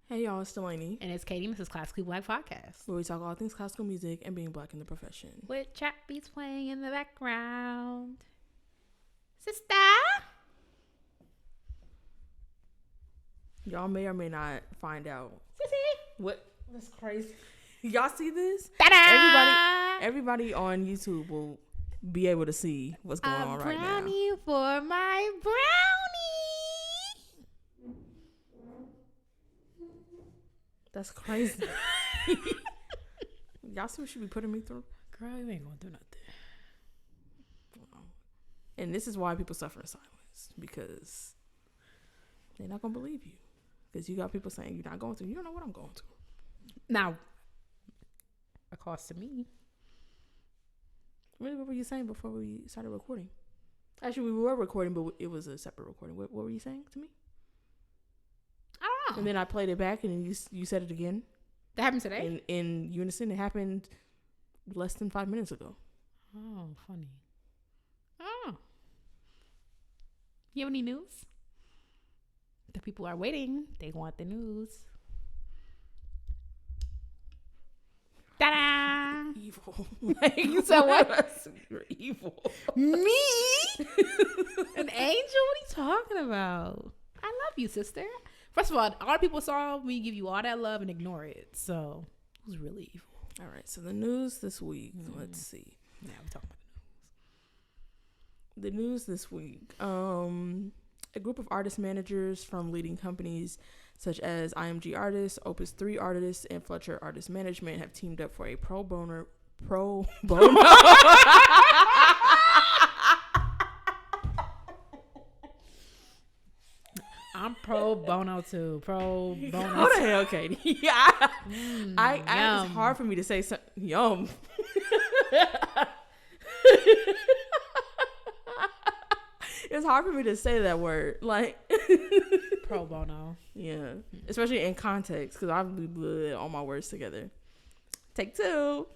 Hey y'all, it's Dalanie. And it's Katie, Mrs. Classically Black Podcast. Where we talk all things classical music and being black in the profession. With trap beats playing in the background. Sister! Y'all may or may not find out. Sissy! What? That's crazy. Y'all see this? Ta-da! Everybody on YouTube will be able to see what's going on right now. A brownie for my brownie! That's crazy. Y'all see what she be putting me through? Girl, you ain't gonna do nothing. And this is why people suffer in silence. Because they're not gonna believe you. Because you got people saying you're not going through. You don't know what I'm going through. Now, a cost to me. Really, what were you saying before we started recording? Actually, we were recording, but it was a separate recording. What were you saying to me? I don't know. And then I played it back, and then you said it again. That happened today? In unison. It happened less than 5 minutes ago. Oh, funny. Oh. You have any news? The people are waiting. They want the news. Ta-da! Evil. You said what? You're evil. Me? An angel? What are you talking about? I love you, sister. First of all the people saw me give you all that love and ignore it. So it was really evil. All right. So the news this week. Let's see. Now we're talking about The news this week. A group of artist managers from leading companies such as IMG Artists, Opus 3 Artists, and Fletcher Artist Management have teamed up for a pro bono. I'm pro bono too. Pro bono. What the hell, Katie? Yeah. It's hard for me to say something. Yum. It's hard for me to say that word. Like, pro bono. Yeah. Especially in context, because I've blew all my words together. Take two.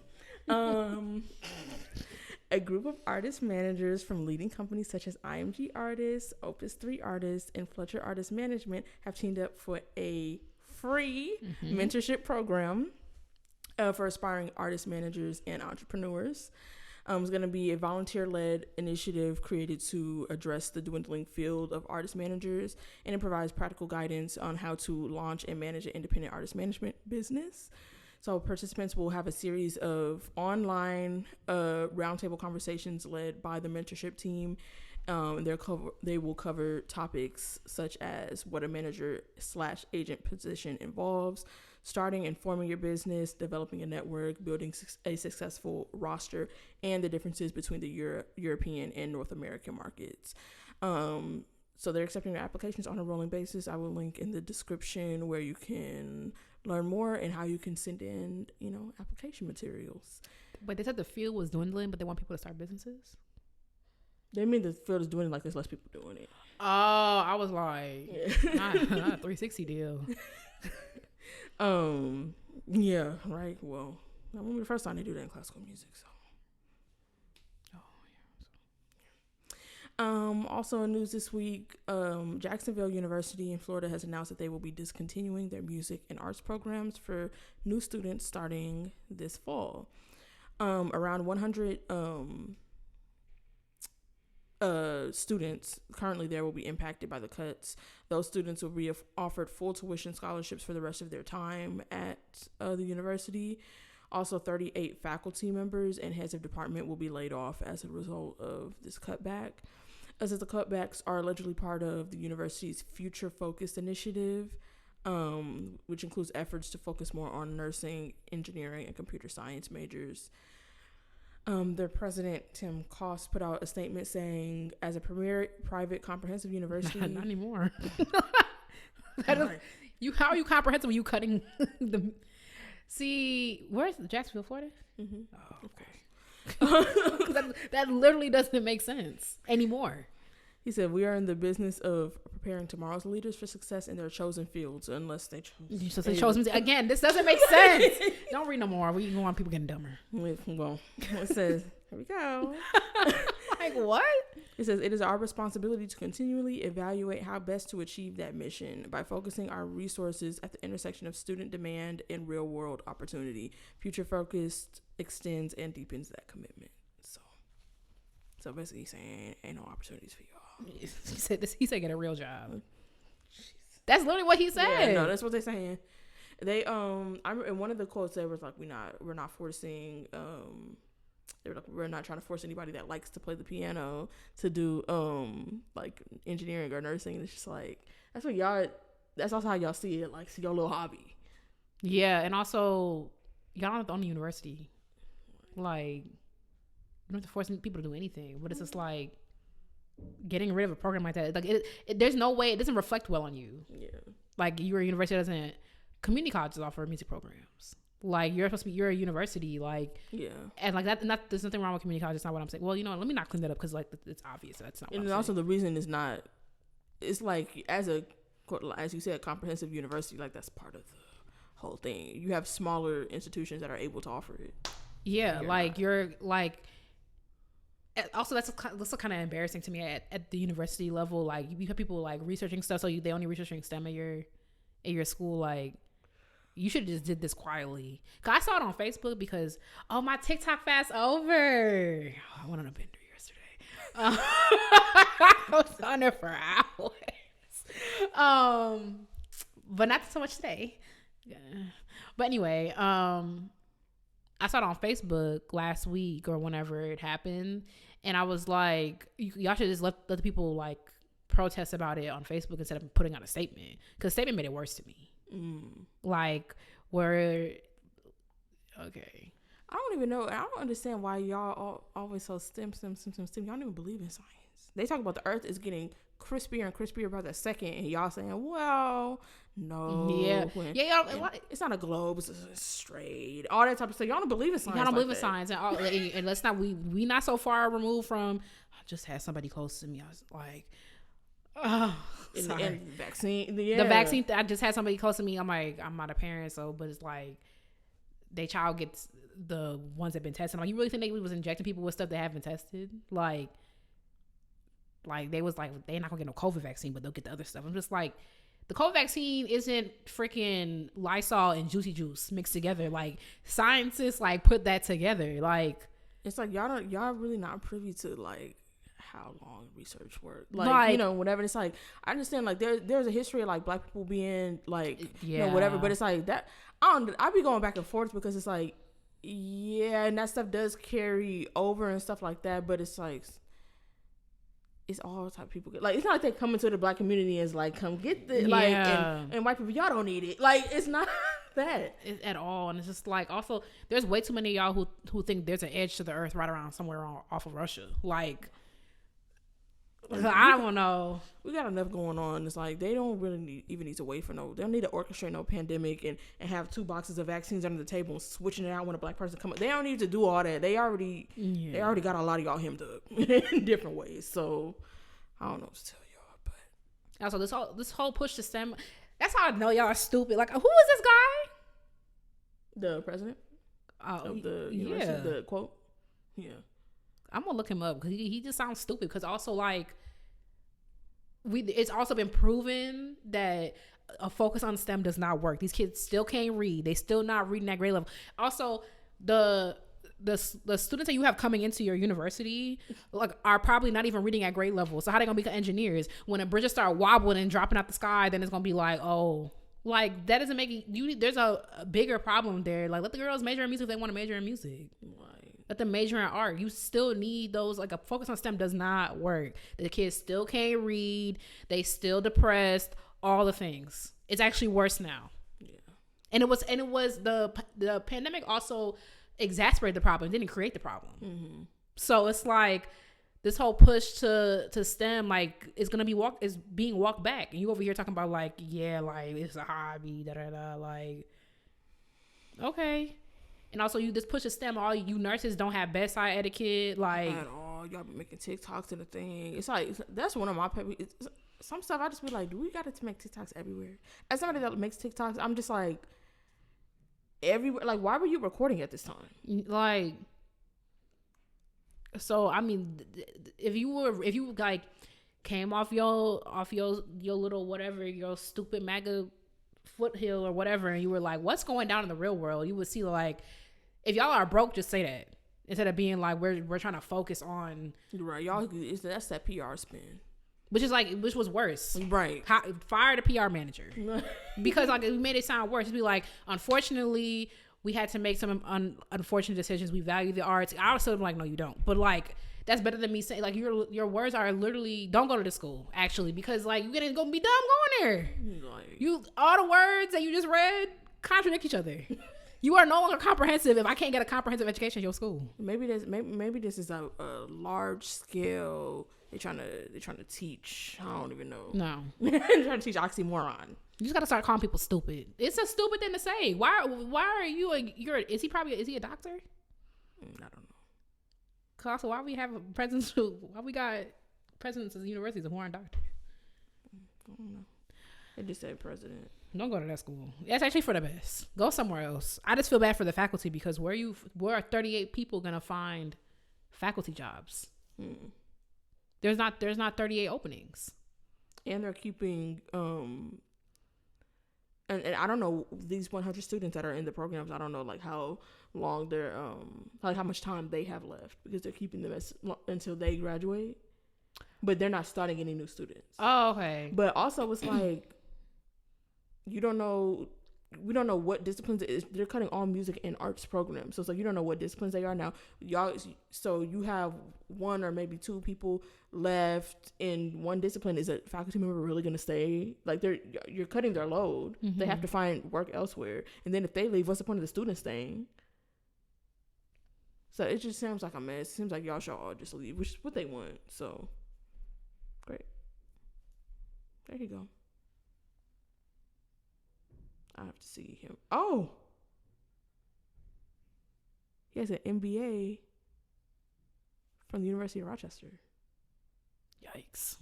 A group of artist managers from leading companies such as IMG Artists, Opus 3 Artists, and Fletcher Artist Management have teamed up for a free mentorship program for aspiring artist managers and entrepreneurs. It's going to be a volunteer-led initiative created to address the dwindling field of artist managers, and it provides practical guidance on how to launch and manage an independent artist management business. So participants will have a series of online roundtable conversations led by the mentorship team. They will cover topics such as what a manager/agent position involves, starting and forming your business, developing a network, building a successful roster, and the differences between the European and North American markets. So they're accepting their applications on a rolling basis. I will link in the description where you can learn more and how you can send in, application materials. But they said the field was dwindling, but they want people to start businesses? They mean the field is dwindling, like there's less people doing it. Oh, I was like, not a 360 deal. Yeah, right. Well, I remember the first time they do that in classical music, so. Also in news this week, Jacksonville University in Florida has announced that they will be discontinuing their music and arts programs for new students starting this fall. Around 100 students currently there will be impacted by the cuts. Those students will be offered full tuition scholarships for the rest of their time at the university. Also, 38 faculty members and heads of department will be laid off as a result of this cutback. As the cutbacks are allegedly part of the university's Future Focused initiative, which includes efforts to focus more on nursing, engineering, and computer science majors. Their president, Tim Cost, put out a statement saying, as a premier private comprehensive university... Not anymore. How are you comprehensive when you cutting the... See, where's Jacksonville, Florida? Mm-hmm. Oh, okay. that literally doesn't make sense anymore. He said, we are in the business of preparing tomorrow's leaders for success in their chosen fields, unless they chose. Again, this doesn't make sense. Don't read no more. We don't want people getting dumber. Well, it says, here we go. Like, what? It says, it is our responsibility to continually evaluate how best to achieve that mission by focusing our resources at the intersection of student demand and real world opportunity. Future focused extends and deepens that commitment. So basically saying ain't no opportunities for y'all. He said get a real job. That's literally what he said. Yeah, no, that's what they're saying. They in one of the quotes there was like, we're not forcing they were like, we're not trying to force anybody that likes to play the piano to do like engineering or nursing. And it's just like, that's also how y'all see it, like, see your little hobby. Yeah, and also y'all don't have to own the university. Like, you don't have to force people to do anything, but it's just like getting rid of a program like that. Like there's no way, it doesn't reflect well on you. Yeah, like your university doesn't. Community colleges offer music programs. Like you're a university. Like yeah, and like that. And there's nothing wrong with community college. That's not what I'm saying. Well, you know what, let me not clean that up because like it's obvious that's not. And also the reason is not. It's like as you said, a comprehensive university. Like that's part of the whole thing. You have smaller institutions that are able to offer it. Yeah, like you're like. Also, that's kind of embarrassing to me at the university level. Like you have people like researching stuff, so they only researching STEM at your school. Like you should have just did this quietly. Cause I saw it on Facebook because my TikTok fast over. I went on a bender yesterday. I was on there for hours. But not so much today. Yeah. But anyway, I saw it on Facebook last week or whenever it happened, and I was like, y'all should just let the people like protest about it on Facebook instead of putting out a statement, because the statement made it worse to me. Like, where, okay. I don't even know. I don't understand why y'all always so STEM. Y'all don't even believe in science. They talk about the earth is getting crispier and crispier by the second, and y'all saying, well, no. Yeah. It's not a globe, it's straight. All that type of stuff. Y'all don't believe in science. Y'all don't believe in science. And let's not, we not so far removed from, I just had somebody close to me. I was like, oh, sorry. And the vaccine. Yeah. The vaccine, I just had somebody close to me. I'm like, I'm not a parent, but it's like, their child gets the ones that been tested. I'm like, you really think they was injecting people with stuff that haven't been tested? Like they was like, they're not gonna get no COVID vaccine, but they'll get the other stuff. I'm just like, the COVID vaccine isn't freaking Lysol and Juicy Juice mixed together. Like scientists like put that together. Like it's like y'all really not privy to like how long research worked. Like you know, whenever it's like, I understand like there's a history of like black people being like you know whatever, but it's like that. I be going back and forth because it's like and that stuff does carry over and stuff like that, but it's like. It's all type of people like it's not like they come into the black community as like come get the like and white people, y'all don't need it, like it's not that at all. And it's just like, also there's way too many of y'all who think there's an edge to the earth right around somewhere off of Russia. Like I don't know, we got enough going on. It's like they don't really need to wait for they don't need to orchestrate no pandemic and have 2 boxes of vaccines under the table and switching it out when a black person come up. They don't need to do all that. They already got a lot of y'all hemmed up in different ways. So I don't know what to tell y'all. But also this whole push to STEM, that's how I know y'all are stupid. Like, who is this guy? The president of the university. The quote. Yeah, I'm gonna look him up because he just sounds stupid. Because also like it's also been proven that a focus on STEM does not work. These kids still can't read. They still not reading at grade level. Also, the students that you have coming into your university like are probably not even reading at grade level. So how they gonna become engineers when the bridges start wobbling and dropping out the sky? Then it's gonna be like, oh, like that doesn't make you. There's a bigger problem there. Like let the girls major in music if they want to major in music. Let them major in art. You still need those. Like a focus on STEM does not work. The kids still can't read. They still depressed. All the things. It's actually worse now. Yeah. And it was the pandemic also exacerbated the problem. It didn't create the problem. Mm-hmm. So it's like this whole push to STEM like is gonna be being walked back. And you over here talking about like like it's a hobby. Like okay. And also, you just push a STEM. All you nurses don't have bedside etiquette, like at all. Y'all be making TikToks and a thing. It's like that's one of my pet peeves. Some stuff I just be like, do we got to make TikToks everywhere? As somebody that makes TikToks, I'm just like everywhere. Like, why were you recording at this time? Like, So I mean, if you like came off your little whatever, your stupid MAGA foothill or whatever, and you were like, what's going down in the real world? You would see, like, if y'all are broke, just say that instead of being like, we're trying to focus on, right, y'all, that's that PR spin, which was worse, right? Fire the PR manager because like it made it sound worse. It'd be like, unfortunately we had to make some unfortunate decisions, we value the arts. I was sort of like, no you don't, but like that's better than me saying, like, your words are literally, don't go to the school, actually, because like you're gonna be dumb going there. Like, you, all the words that you just read contradict each other. You are no longer comprehensive if I can't get a comprehensive education in your school. Maybe this is a large scale. They're trying to teach. I don't even know. No, they're trying to teach oxymoron. You just gotta start calling people stupid. It's a stupid thing to say. Why are you is he a doctor? I don't know. Also, why we have presidents why we got presidents of universities who aren't doctors? I don't know. They just said president. Don't go to that school. That's actually for the best. Go somewhere else. I just feel bad for the faculty because where are 38 people gonna find faculty jobs? There's not 38 openings. And they're keeping and I don't know, these 100 students that are in the programs, I don't know like how long they're like how much time they have left, because they're keeping them until they graduate, but they're not starting any new students. Oh, okay. But also it's like we don't know what disciplines they're cutting all music and arts programs. So it's like you don't know what disciplines they are now. Y'all, so you have one or maybe two people left in one discipline. Is a faculty member really going to stay? Like you're cutting their load. Mm-hmm. They have to find work elsewhere. And then if they leave, what's the point of the students staying? So it just seems like a mess. It seems like y'all should all just leave, which is what they want. So great. There you go. I have to see him. Oh, he has an MBA from the University of Rochester. Yikes.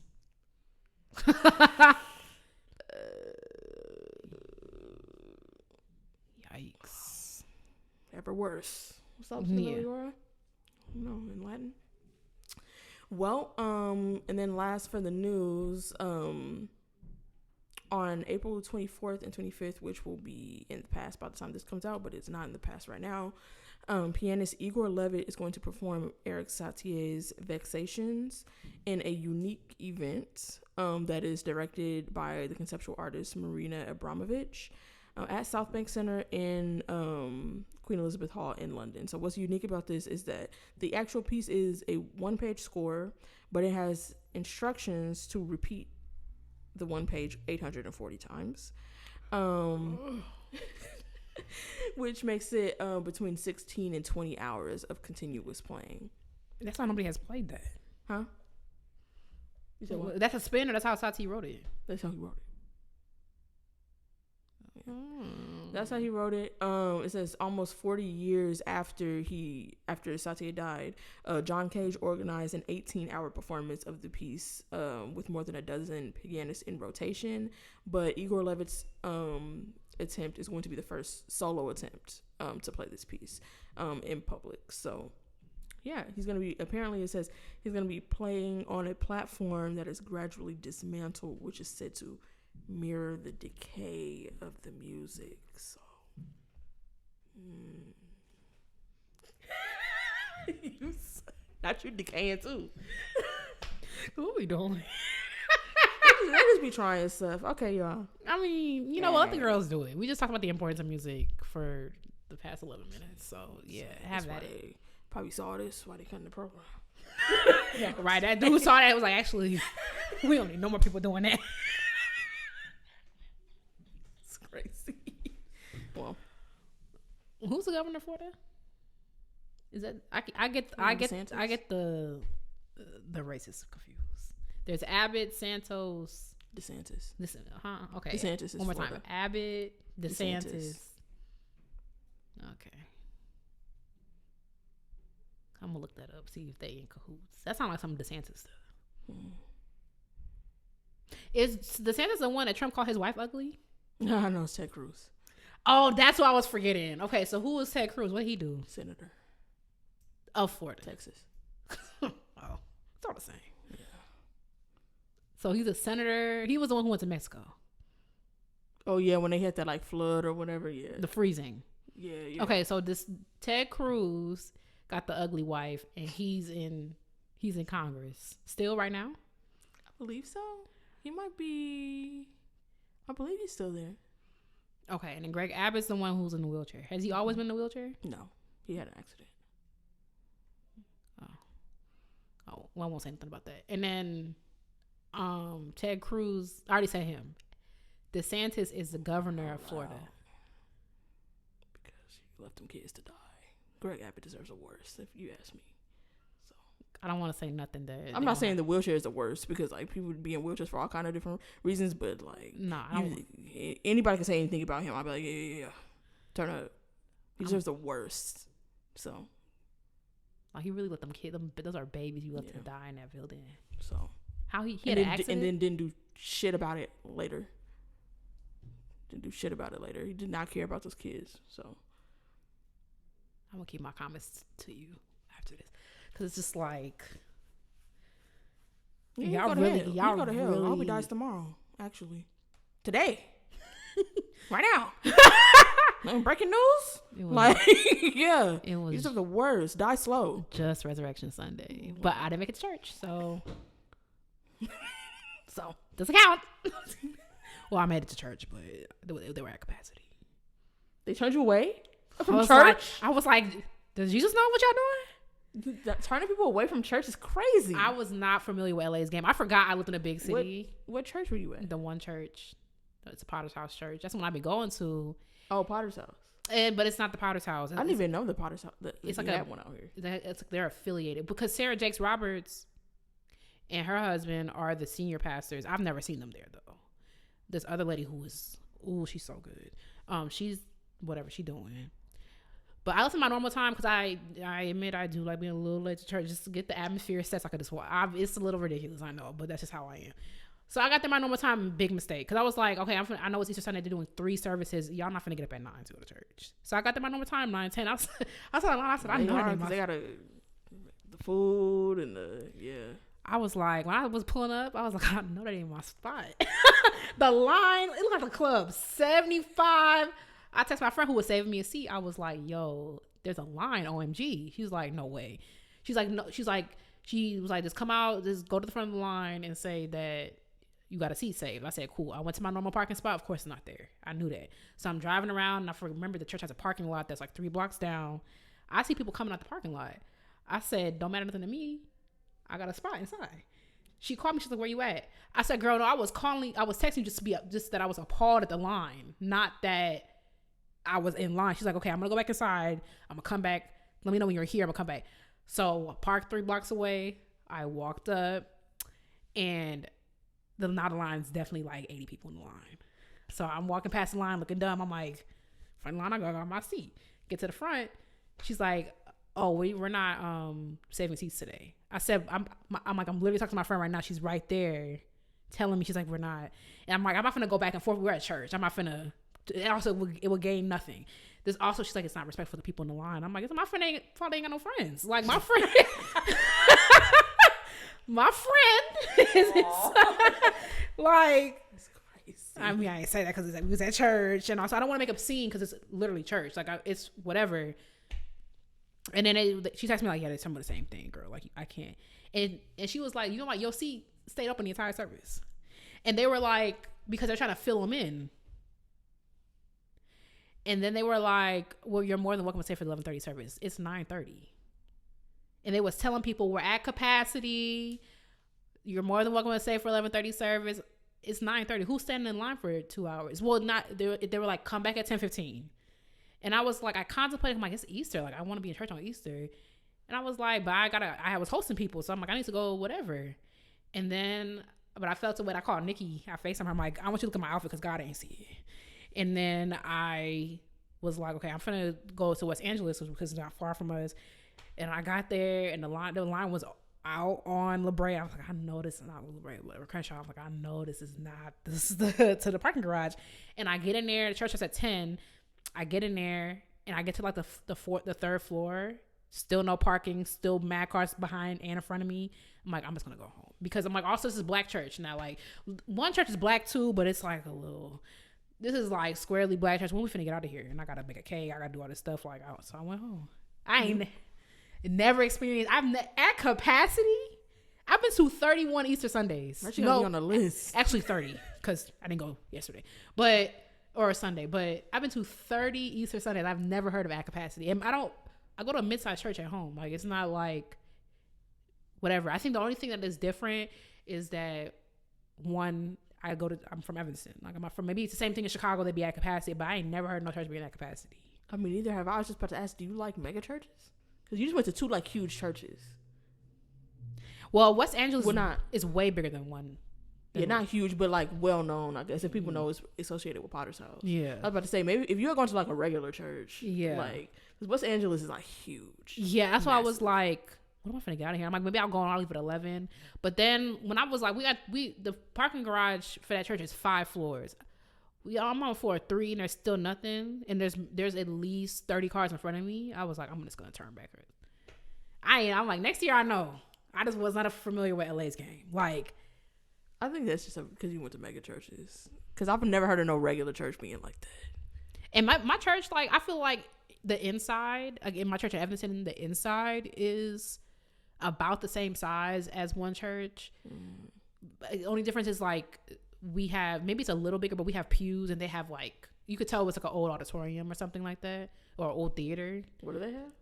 Yikes. Ever worse. What's up, Igor? No, in Latin. Well, and then last for the news, on April 24th and 25th, which will be in the past by the time this comes out, but it's not in the past right now, pianist Igor Levit is going to perform Eric Satie's Vexations in a unique event that is directed by the conceptual artist Marina Abramovich at South Bank Center in Queen Elizabeth Hall in London. So what's unique about this is that the actual piece is a one-page score, but it has instructions to repeat the one page 840 times, which makes it between 16 and 20 hours of continuous playing. That's how nobody has played that. Huh? You said what? That's a spin, or that's how Satie wrote it? That's how he wrote it. That's how he wrote it. It says almost 40 years after Satie died, John Cage organized an 18-hour performance of the piece with more than a dozen pianists in rotation. But Igor Levit's attempt is going to be the first solo attempt to play this piece in public. So yeah, he's going to be, apparently it says he's going to be playing on a platform that is gradually dismantled, which is said to mirror the decay of the music. So not you decaying too. What we doing? They just be trying stuff. Okay, y'all. I mean, you know, let the girls do it. We just talked about the importance of music for the past 11 minutes. So yeah, have that. They probably saw this while they cut the program. Yeah, right. That dude saw that. It was like, actually, we don't need no more people doing that. Crazy. Well, who's the governor for that? Is that I get the racist confused. There's Abbott, Santos, DeSantis. Okay. DeSantis is one more time. Florida. Abbott, DeSantis. Okay. I'm gonna look that up. See if they in cahoots. That sounds like some DeSantis stuff. Is DeSantis the one that Trump called his wife ugly? No, it's Ted Cruz. Oh, that's what I was forgetting. Okay, so who was Ted Cruz? What did he do? Senator of Florida, Texas. Oh, it's all the same. Yeah. So he's a senator. He was the one who went to Mexico. Oh yeah, when they had that like flood or whatever. Yeah, the freezing. Yeah. Okay, so this Ted Cruz got the ugly wife, and he's in Congress still right now. I believe so. He might be. I believe he's still there. Okay, and then Greg Abbott's the one who's in the wheelchair. Has he always been in the wheelchair? No, he had an accident. Oh, well, I won't say anything about that. And then, Ted Cruz. I already said him. DeSantis is the governor of Florida. Because he left them kids to die. Greg Abbott deserves the worst, if you ask me. So I don't want to say nothing that I'm not saying the wheelchair is the worst, because like people would be in wheelchairs for all kind of different reasons, but like anybody can say anything about him. I'll be like, yeah. Turn up. He deserves the worst. So like he really let them kids. Those are babies you let them die in that building. So how he had an accident and then didn't do shit about it later. He did not care about those kids. So I'm gonna keep my comments to you after this, because it's just like y'all go to hell. I hope he dies tomorrow. Actually, today, right now. Breaking news. Yeah, it was. These are the worst. Die slow. Just Resurrection Sunday, but I didn't make it to church, so doesn't count. Well, I made it to church, but they were at capacity. They turned you away from church? I was like, does Jesus know what y'all doing? Turning people away from church is crazy. I was not familiar with LA's game. I forgot I lived in a big city. What church were you at? The one church. It's a Potter's House church. That's what I be going to. Oh, Potter's House. But it's not the Potter's House. I didn't even know the Potter's House. It's like one out here. It's like they're affiliated, because Sarah Jakes Roberts and her husband are the senior pastors. I've never seen them there though. This other lady who is, she's so good. She's whatever she doing. But I listen my normal time, because I admit I do like being a little late to church just to get the atmosphere set so I could just watch. It's a little ridiculous, I know, but that's just how I am. So I got there my normal time, big mistake. Because I was like, okay, I know it's Easter Sunday, they're doing 3 services. Y'all not finna get up at 9 to go to church. So I got there my normal time, 9, 10. I said, I know they got the food and I was like, when I was pulling up, I was like, I know that ain't my spot. The line, it looked like a club. 75. I texted my friend who was saving me a seat. I was like, yo, there's a line, OMG. She was like, no way. She's like, no. She was like, just come out, just go to the front of the line and say that you got a seat saved. I said, cool. I went to my normal parking spot. Of course, it's not there. I knew that. So I'm driving around, and I remember the church has a parking lot that's like 3 blocks down. I see people coming out the parking lot. I said, don't matter nothing to me. I got a spot inside. She called me. She's like, where you at? I said, girl, no, I was texting you just that I was appalled at the line, not that I was in line. She's like, okay, I'm going to go back inside. I'm going to come back. Let me know when you're here. I'm going to come back. So I parked 3 blocks away. I walked up, and the line's definitely like 80 people in the line. So I'm walking past the line looking dumb. I'm like, front line, I got my seat. Get to the front. She's like, oh, we're not saving seats today. I said, I'm literally talking to my friend right now. She's right there telling me, she's like, we're not. And I'm like, I'm not finna go back and forth. We're at church. I'm not finna. And also, it will gain nothing. There's also, she's like, it's not respect for the people in the line. I'm like, it's my friend ain't got no friends. Like, my friend, my friend is like, I mean, I ain't say that because we was at church. And also, I don't want to make a scene because it's literally church. Like, it's whatever. And then she texted me like, yeah, they're some of the same thing, girl. Like, I can't. And she was like, you know what? Your seat stayed open the entire service. And they were like, because they're trying to fill them in. And then they were like, well, you're more than welcome to stay for the 11:30 service. It's 9:30. And they was telling people we're at capacity. You're more than welcome to stay for 11:30 service. It's 9:30. Who's standing in line for 2 hours? Well, not, they were like, come back at 10:15. And I was like, I contemplated, I'm like, it's Easter. Like, I want to be in church on Easter. And I was like, but I was hosting people. So I'm like, I need to go, whatever. And then, but I felt the way. I called Nikki. I FaceTimed her. I'm like, I want you to look at my outfit because God ain't see it. And then I was like, okay, I'm finna go to West Angeles because it's not far from us. And I got there, and the line was out on La Brea. I was like, I know this is not La Brea, Crenshaw. I was like, I know this is to the parking garage. And I get in there. The church was at 10. I get in there, and I get to like the 3rd floor, Still no parking. Still mad cars behind and in front of me. I'm like, I'm just gonna go home because I'm like, also this is black church now. Like one church is black too, but it's like a little. This is like squarely black church. When we finna get out of here, and I gotta make a cake. I gotta do all this stuff. Like, so I went home. I ain't never experienced. At capacity. I've been to 31 Easter Sundays. That should be on the list. Actually 30, because I didn't go yesterday, or Sunday. But I've been to 30 Easter Sundays. I've never heard of at capacity, and I go to a mid-sized church at home. Like it's not like whatever. I think the only thing that is different is that one, I'm from Evanston. Like maybe it's the same thing in Chicago. They be at capacity, but I ain't never heard no church being at capacity. I mean, neither have I. I was just about to ask, do you like mega churches? Because you just went to 2 like huge churches. Well, West Angeles is way bigger than one. Yeah, not huge, but like well known, I guess. And people know it's associated with Potter's House. Yeah. I was about to say, maybe if you're going to like a regular church, yeah, like, because West Angeles is like huge. Yeah, that's why I was like, what am I finna get out of here? I'm like, maybe I'll leave at 11. But then when I was like, the parking garage for that church is 5 floors. I'm on floor 3 and there's still nothing. And there's at least 30 cars in front of me. I was like, I'm just gonna turn back. I'm like, next year I know. I just was not familiar with LA's game. Like, I think that's just because you went to mega churches. Because I've never heard of no regular church being like that. And my church, like, I feel like the inside, like in my church at Evanston, the inside is about the same size as one church. The only difference is like maybe it's a little bigger, but we have pews and they have like, you could tell it's like an old auditorium or something like that, or an old theater. What do they have?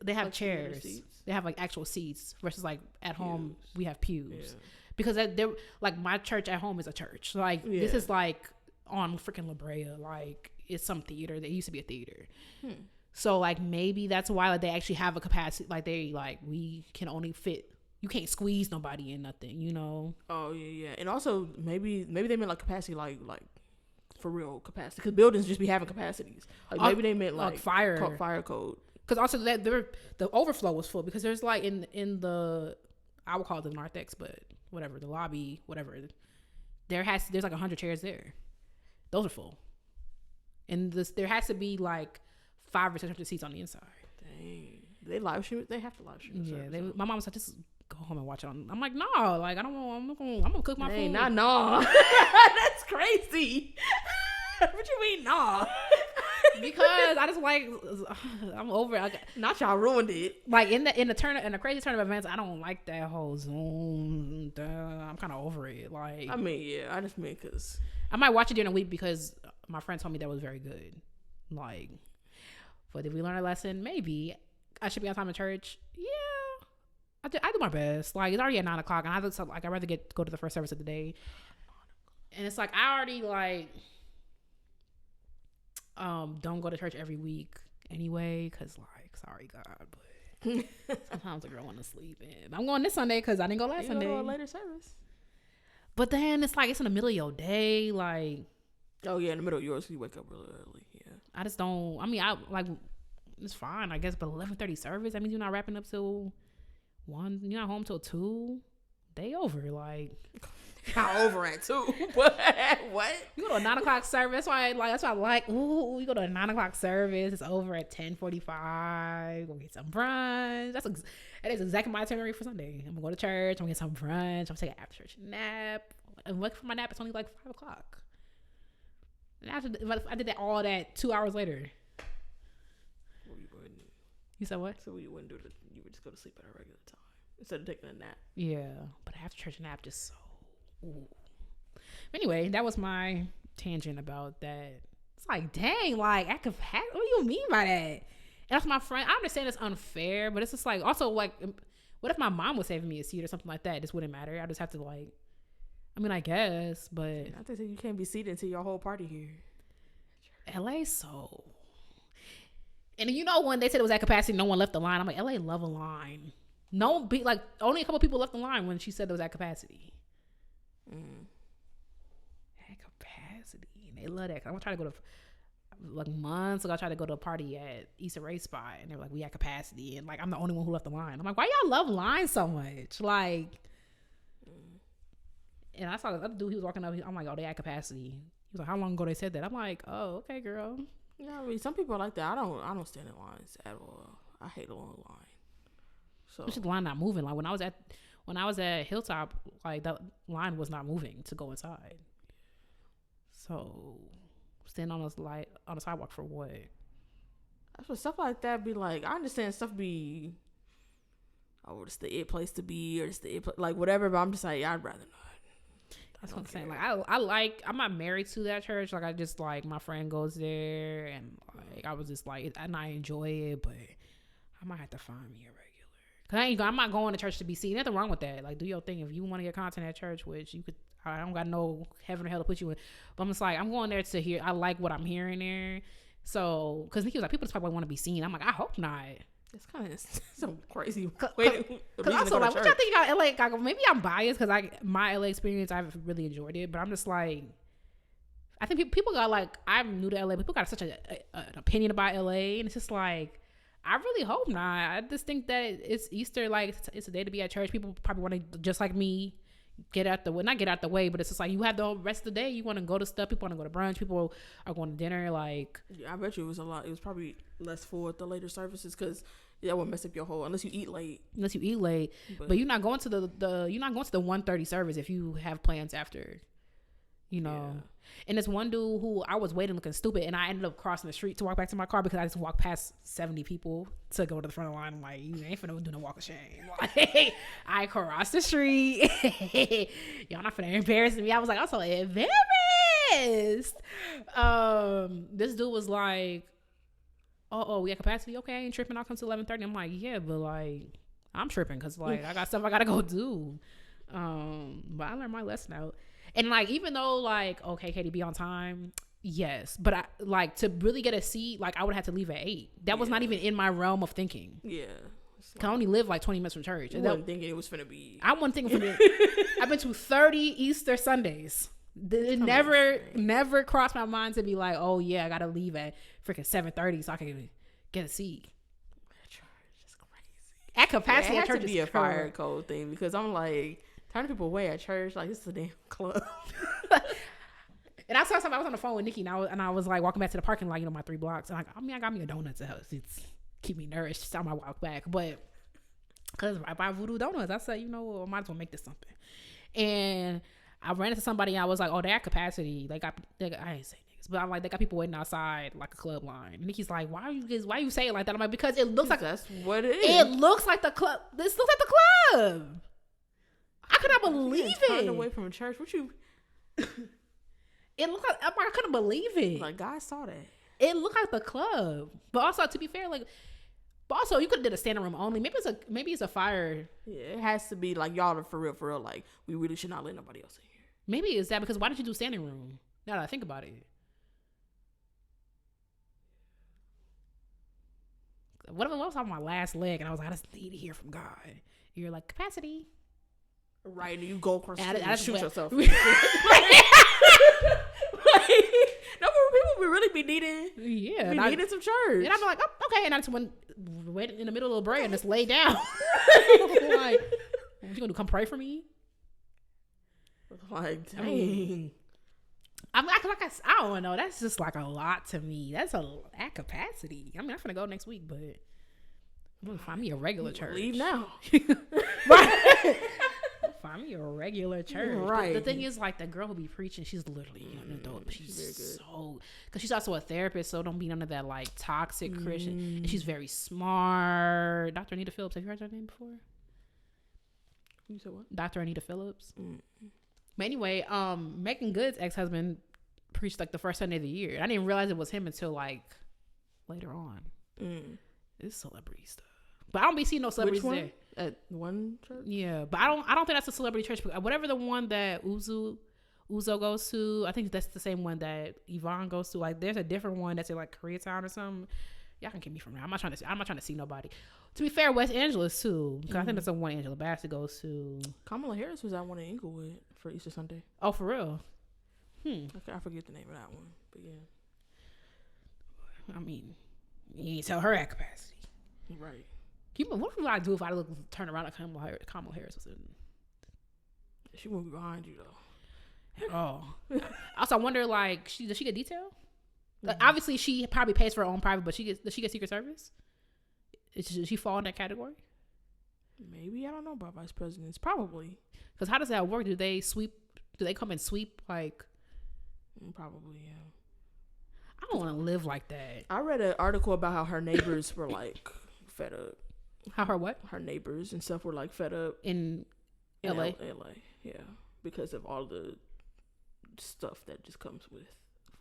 They have like chairs. They have like actual seats versus like at home we have pews. Yeah. Because they're like, my church at home is a church. Like this is like on freaking La Brea. Like it's some theater that used to be a theater. So like maybe that's why like they actually have a capacity. Like we can only fit. You can't squeeze nobody in nothing. You know. Oh yeah. And also maybe they meant like capacity like for real capacity, because buildings just be having capacities. Like maybe they meant like fire code. Because also that the overflow was full, because there's like in the, I would call it the narthex, but whatever, the lobby, whatever, there's like 100 chairs there. Those are full, and there has to be like 500 or 600 seats on the inside. Dang, they live stream. They have to live stream. Yeah, my mom was like, just go home and watch it on. I'm like, no, like I don't want. I'm gonna cook my food. No. That's crazy. What you mean, nah? Because I just like, I'm over it. Not y'all ruined it. Like in the crazy turn of events, I don't like that whole Zoom. I'm kind of over it. Like, I mean, yeah, I just mean because I might watch it during the week because my friend told me that was very good. Like, but if we learn a lesson, maybe I should be on time in church. Yeah, I do my best. Like, it's already at 9:00, and I'd rather go to the first service of the day. And it's like I already like. Don't go to church every week anyway, because like, sorry God, but sometimes a girl want to sleep in. I'm going this Sunday because I didn't go last Sunday. Go to a later service. But then it's like it's in the middle of your day, like. Oh yeah, in the middle of yours, you wake up really early. Yeah. I just don't. I mean, I like it's fine, I guess, but 11:30 service. That means you're not wrapping up till 1. You're not home till 2. Day over, like. Not over at 2. What? You go to a 9:00 service. That's why I like. Ooh, you go to a 9:00 service. It's over at 10:45. Go get some brunch. That is exactly my itinerary for Sunday. I'm gonna go to church. I'm gonna get some brunch. I'm gonna take an after church nap. And look for my nap. It's only like 5:00. And after I did all that 2 hours later. Well, you wouldn't. You said what? So you wouldn't do it. You would just go to sleep at a regular time instead of taking a nap. Yeah, but after church nap just so. Ooh. Anyway, that was my tangent about that. It's like, dang, like what do you mean by that? And that's my friend. I understand it's unfair, but it's just like, also like, what if my mom was saving me a seat or something like that? It just wouldn't matter. I just have to like, I mean, I guess, but I think you can't be seated until your whole party here. LA, so. And you know, when they said it was at capacity, no one left the line. I'm like, LA love a line. Only a couple people left the line when she said it was at capacity. At capacity, and they love that. I'm gonna try to go to like months ago. I tried to go to a party at Issa Rae's spot, and they were like, "We at capacity," and like I'm the only one who left the line. I'm like, "Why y'all love lines so much?" Like, and I saw the other dude. He was walking up. I'm like, "Oh, they at capacity." He was like, "How long ago they said that?" I'm like, "Oh, okay, girl." Yeah, I mean, some people are like that. I don't stand in lines at all. I hate a long line. So it's just the line not moving. Like when I was at Hilltop, like that line was not moving to go inside. So stand on the sidewalk for what? That's what stuff like that be like. I understand stuff be, oh, it's the it place to be, or it's the it like whatever. But I'm just like, I'd rather not. That's what I'm saying. Like I'm not married to that church. Like I just like my friend goes there, and like I was just like, and I enjoy it, but I might have to find me a regular. Cause I'm not going to church to be seen. Nothing wrong with that. Like do your thing. If you want to get content at church, which you could, I don't got no heaven or hell to put you in. But I'm just like, I'm going there to hear. I like what I'm hearing there. So, cause he was like, people just probably want to be seen. I'm like, I hope not. It's kind of some crazy. Cause also, like, what y'all think about LA? Like, maybe I'm biased because my LA experience, I've really enjoyed it. But I'm just like, I think people got like, I'm new to LA. People got such an opinion about LA, and it's just like, I really hope not. I just think that it's Easter, like it's a day to be at church. People probably want to, just like me, not get out the way, but it's just like you have the rest of the day. You want to go to stuff. People want to go to brunch. People are going to dinner. Like, yeah, I bet you it was a lot. It was probably less full at the later services because that would mess up your whole. Unless you eat late. But you're not going to the you're not going to the 1:30 service if you have plans after. You know. Yeah. And this one dude who I was waiting looking stupid, and I ended up crossing the street to walk back to my car because I just walked past 70 people to go to the front of the line. I'm like, you ain't finna do no walk of shame. Like, I crossed the street. Y'all not finna embarrass me. I was like, I'm so embarrassed. This dude was like, oh, we got capacity? Okay, I ain't tripping. I'll come to 11:30. I'm like, yeah, but like, I'm tripping because like I got stuff I gotta go do. But I learned my lesson out. And like, even though like, okay, Katie, be on time. Yes. But I like to really get a seat. Like I would have to leave at 8. That was not even in my realm of thinking. Yeah. Cause I only live like 20 minutes from church. I wasn't thinking it was finna be. I wasn't thinking I've been to 30 Easter Sundays. It never crossed my mind to be like, oh yeah, I gotta leave at freaking 7:30 so I can get a seat. Church is crazy. At capacity, at church to be a fire code thing because I'm like, turning people away at church, like, this is a damn club. And I saw something, I was on the phone with Nikki, and I was like walking back to the parking lot, you know, my 3 blocks. And I got me a donut to help keep me nourished on my walk back. But because I buy Voodoo Donuts, I said, you know what, I might as well make this something. And I ran into somebody, and I was like, oh, they're at capacity. I didn't say niggas, but I'm like, they got people waiting outside like a club line. And Nikki's like, why you say it like that? I'm like, because it looks like that's what it is. It looks like the club. This looks like the club. I could not believe it. Turned away from a church. What you? It looked like I couldn't believe it. Like God saw that. It looked like the club, but also to be fair, you could have did a standing room only. Maybe it's a fire. Yeah, it has to be like y'all are for real. Like we really should not let nobody else in here. Maybe it's that because why did you do standing room? Now that I think about it, what if I was on my last leg and I was like, I just need to hear from God. You're like capacity. Right, and you go across the street and shoot yourself. No, people would really be needing. Yeah, needing some church. And I'm like, oh, okay, and I just went in the middle of the prayer and just lay down. Like, you gonna come pray for me? Like, dang. I don't know. That's just like a lot to me. That's at capacity. I mean, I'm gonna go next week, but I'm gonna find me a regular church. Leave now. Right. Find me a regular church. Right. The thing is, like, the girl who be preaching, she's literally an adult, but she's very good. Because she's also a therapist, so don't be none of that, like, toxic Christian. And she's very smart. Dr. Anita Phillips. Have you heard her name before? You said what? Dr. Anita Phillips. But anyway, Megan Good's ex-husband preached, like, the first Sunday of the year. I didn't realize it was him until, like, later on. It's celebrity stuff. But I don't be seeing no celebrities there. At one church? Yeah, but I don't think that's a celebrity church. Whatever the one that Uzo goes to, I think that's the same one that Yvonne goes to. Like, there's a different one that's in like Koreatown or something. Y'all can get me from there. I'm not trying to see nobody. To be fair, West Angeles too, because I think that's the one Angela Bassett goes to. Kamala Harris was at one in Inglewood for Easter Sunday. Oh, for real? I forget the name of that one, but yeah. I mean, you ain't tell her at capacity, right? What would I do if I turn around and Kamala Harris was in? She won't be behind you though. Oh. Also, I wonder, like, does she get detail? Like, obviously, she probably pays for her own private, but does she get Secret Service? Does she fall in that category? Maybe. I don't know about vice presidents. Probably. Because how does that work? Do they come and sweep like? Probably, yeah. I don't want to live like that. I read an article about how her neighbors were like fed up. How her what? Her neighbors and stuff were like fed up in LA. LA, yeah, because of all the stuff that just comes with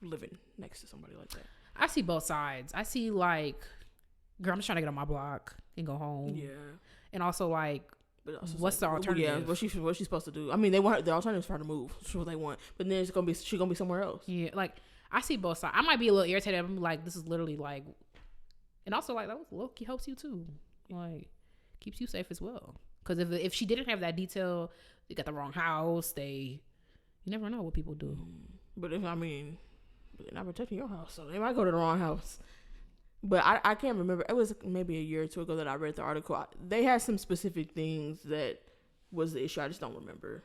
living next to somebody like that. I see both sides. I see like, girl, I'm just trying to get on my block and go home. Yeah, and also like, but also what's the alternative? Yeah, what she's supposed to do? I mean, they want the alternative for her to move. That's what they want. But then she's gonna be somewhere else. Yeah, like I see both sides. I might be a little irritated. I'm like, this is literally like, and also like that low-key helps you too. Like, keeps you safe as well. Because if she didn't have that detail, they got the wrong house. You never know what people do. But they're not protecting your house, so they might go to the wrong house. But I can't remember. It was maybe a year or two ago that I read the article. They had some specific things that was the issue. I just don't remember.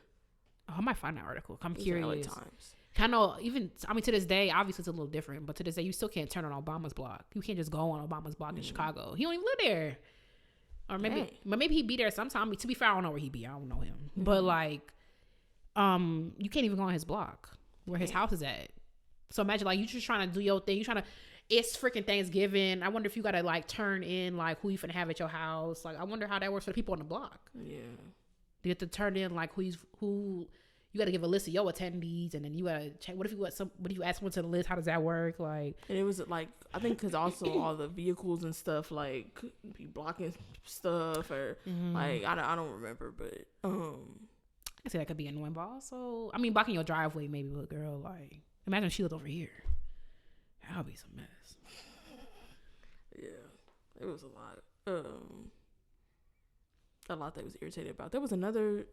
Oh, I might find that article. I'm curious. LA Times. I know, to this day, obviously it's a little different, but to this day, you still can't turn on Obama's block. You can't just go on Obama's block in Chicago. He don't even live there. Or maybe he be there sometime. To be fair, I don't know where he be. I don't know him. But like, you can't even go on his block where his house is at. So imagine like you just trying to do your thing. It's freaking Thanksgiving. I wonder if you gotta like turn in like who you finna have at your house. Like I wonder how that works for the people on the block. Yeah. You have to turn in like who. You got to give a list of your attendees, and then you got to check. What if you add someone to the list? How does that work? Like, and it was like I think because also all the vehicles and stuff like be blocking stuff or like I don't remember, but I say that could be annoying. But also, I mean, blocking your driveway maybe, but girl, like, imagine she lived over here. That would be some mess. Yeah, it was a lot. A lot that was irritated about. There was another.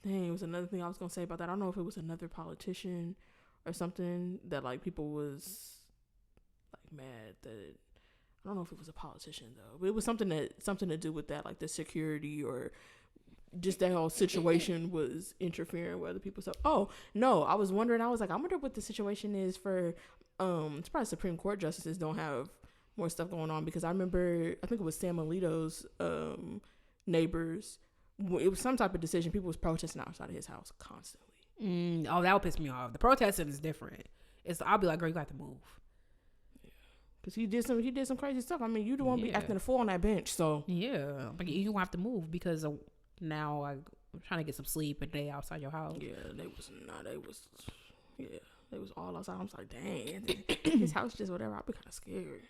Dang, it was another thing I was gonna say about that. I don't know if it was another politician or something that like people was like mad that. I don't know if it was a politician though, but it was something to do with that, like the security or just that whole situation was interfering with other people. So, oh no, I was wondering. I was like, I wonder what the situation is for. It's probably Supreme Court justices don't have more stuff going on because I remember I think it was Sam Alito's neighbors. It was some type of decision. People was protesting outside of his house constantly. Oh, that would piss me off. The protesting is different. I'll be like, girl, you got to move. Yeah, because he did some crazy stuff. I mean, you the one be acting a fool on that bench. So yeah, like you don't have to move because now I'm trying to get some sleep and they outside your house. Yeah, they was all outside. I'm like, dang, his house just whatever. I'd be kind of scared.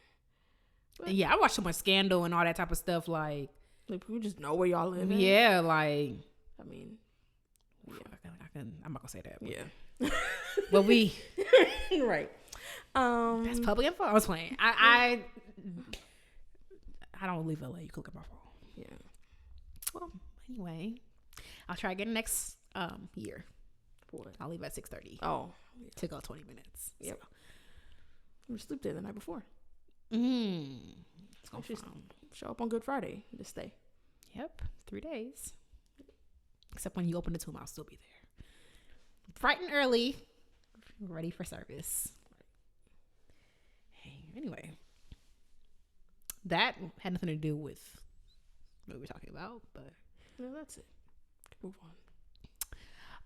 But, yeah, I watched so much Scandal and all that type of stuff. Like people just know where y'all live. Yeah, like I mean, yeah. I'm not gonna say that. Yeah, but we right. That's public info. I was playing. I don't leave LA. You can look at my phone. Yeah. Well, anyway, I'll try again next year. What? I'll leave at 6:30. Oh, yeah. To go 20 minutes. Yep. So. We sleep there the night before. It's gonna show up on Good Friday to stay. Yep, 3 days. Except when you open the tomb, I'll still be there. Bright and early, ready for service. Hey, anyway, that had nothing to do with what we were talking about, but no, that's it. Move on.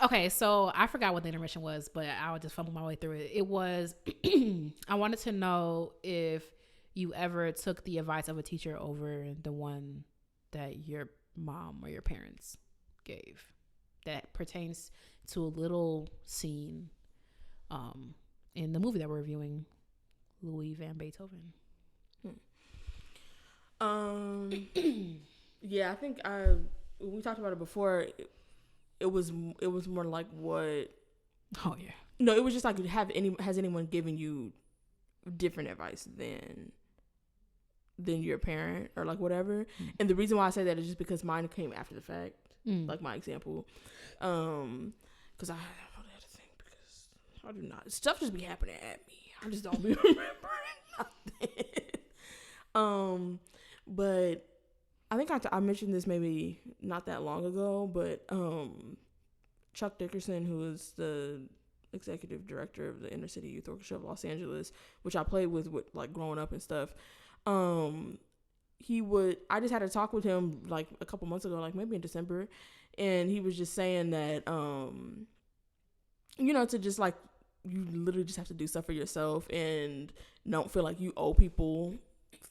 Okay, so I forgot what the intermission was, but I'll just fumble my way through it. It was, I wanted to know if you ever took the advice of a teacher over the one that your mom or your parents gave that pertains to a little scene in the movie that we're reviewing, Louis van Beethoven. Yeah, I think we talked about it before. It was more like what? Oh yeah. No, it was just like has anyone given you different advice than your parent or like whatever? And the reason why I say that is just because mine came after the fact, like my example, because I don't have to think because I do not stuff just be happening at me. I just don't be remembering nothing. But I think I mentioned this maybe not that long ago, but Chuck Dickerson, who is the executive director of the Inner City Youth Orchestra of Los Angeles, which I played with like growing up and stuff. I just had a talk with him like a couple months ago, like maybe in December, and he was just saying that to just like, you literally just have to do stuff for yourself and don't feel like you owe people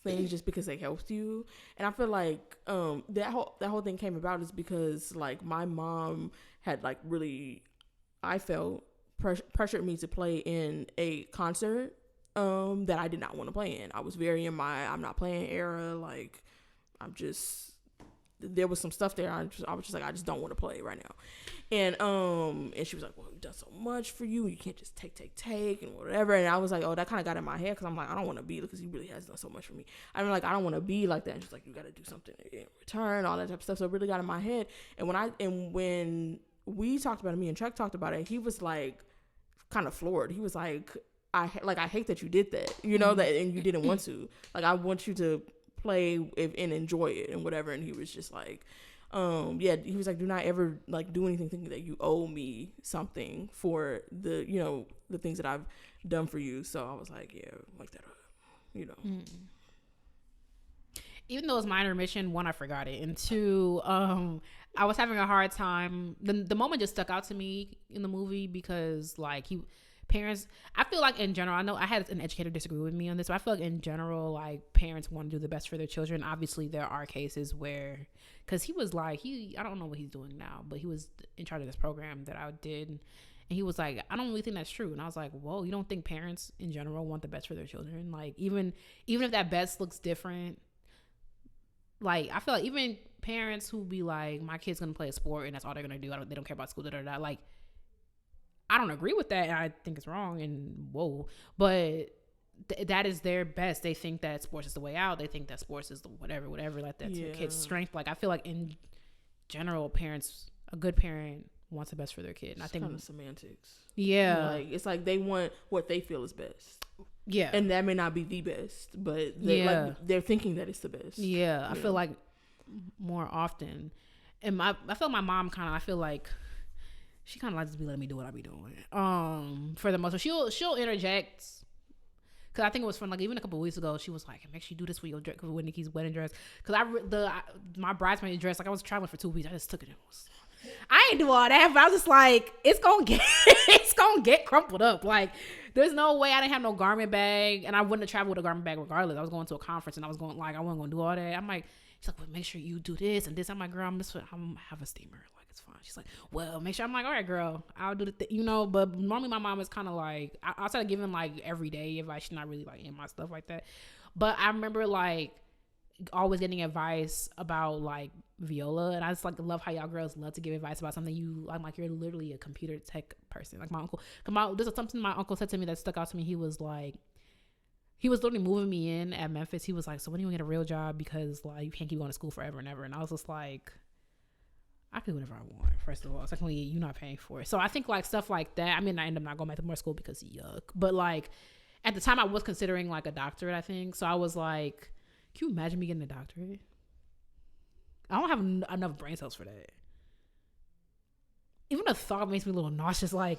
things just because they helped you. And I feel like that whole thing came about is because like my mom had like really, I felt, pressured me to play in a concert that I did not want to play in. I was very in my I'm not playing era. Like, there was some stuff there. I was just like, I just don't want to play right now. And she was like, well, we've done so much for you. You can't just take and whatever. And I was like, oh, that kind of got in my head, because I'm like, I don't want to be, because he really has done so much for me. I'm like, I don't want to be like that. And she's like, you got to do something in return, all that type of stuff. So it really got in my head. And when we talked about it, me and Chuck talked about it, he was like kind of floored. He was like, I hate that you did that, that, and you didn't want to. Like, I want you to play and enjoy it and whatever. And he was just like, he was like, do not ever like do anything thinking that you owe me something for the the things that I've done for you. So I was like, yeah, like that, Even though it's my intermission, one, I forgot it, and two, I was having a hard time. The moment just stuck out to me in the movie because like parents, I feel like in general, I know I had an educator disagree with me on this, but I feel like in general, like parents want to do the best for their children. Obviously there are cases where, because he was like, I don't know what he's doing now, but he was in charge of this program that I did, and he was like, I don't really think that's true. And I was like, whoa, you don't think parents in general want the best for their children? Like, even if that best looks different, like, I feel like even parents who be like, my kid's gonna play a sport and that's all they're gonna do, they don't care about school, like, I don't agree with that, and I think it's wrong, and whoa, but that is their best. They think that sports is the way out. They think that sports is the whatever, like that's your kid's strength. Like, I feel like in general, a good parent wants the best for their kid. And I think kind of semantics. Yeah. Like, it's like they want what they feel is best. Yeah. And that may not be the best, but they're thinking that it's the best. Yeah. I feel like more often, and I feel my mom I feel like she kind of likes to be letting me do what I be doing. For the most part, she'll interject. Cause I think it was fun. Like, even a couple of weeks ago, she was like, "Make sure you do this with with Nikki's wedding dress." Cause my bridesmaid dress, like, I was traveling for 2 weeks. I just took it. I ain't do all that, but I was just like, it's gonna get crumpled up. Like, there's no way. I didn't have no garment bag, and I wouldn't have traveled with a garment bag regardless. I was going to a conference, and I wasn't gonna do all that. I'm like, she's like, well, make sure you do this and this. I'm like, girl, I'm have a steamer. Like, it's fine. She's like, well, make sure. I'm like, all right, girl, I'll do the thing, But normally my mom is kind of like, outside of giving like everyday advice, she's not really like in my stuff like that. But I remember like always getting advice about like viola, and I just like love how y'all girls love to give advice about something I'm like, you're literally a computer tech person. Like, my uncle, this is something my uncle said to me that stuck out to me. He was like, he was literally moving me in at Memphis. He was like, so when are you gonna get a real job, because like you can't keep going to school forever and ever. And I was just like, I can do whatever I want, first of all. Secondly, you're not paying for it. So I think like stuff like that, I mean, I end up not going back to more school because yuck, but like at the time I was considering like a doctorate, I think. So I was like, can you imagine me getting a doctorate? I don't have enough brain cells for that. Even the thought makes me a little nauseous. Like,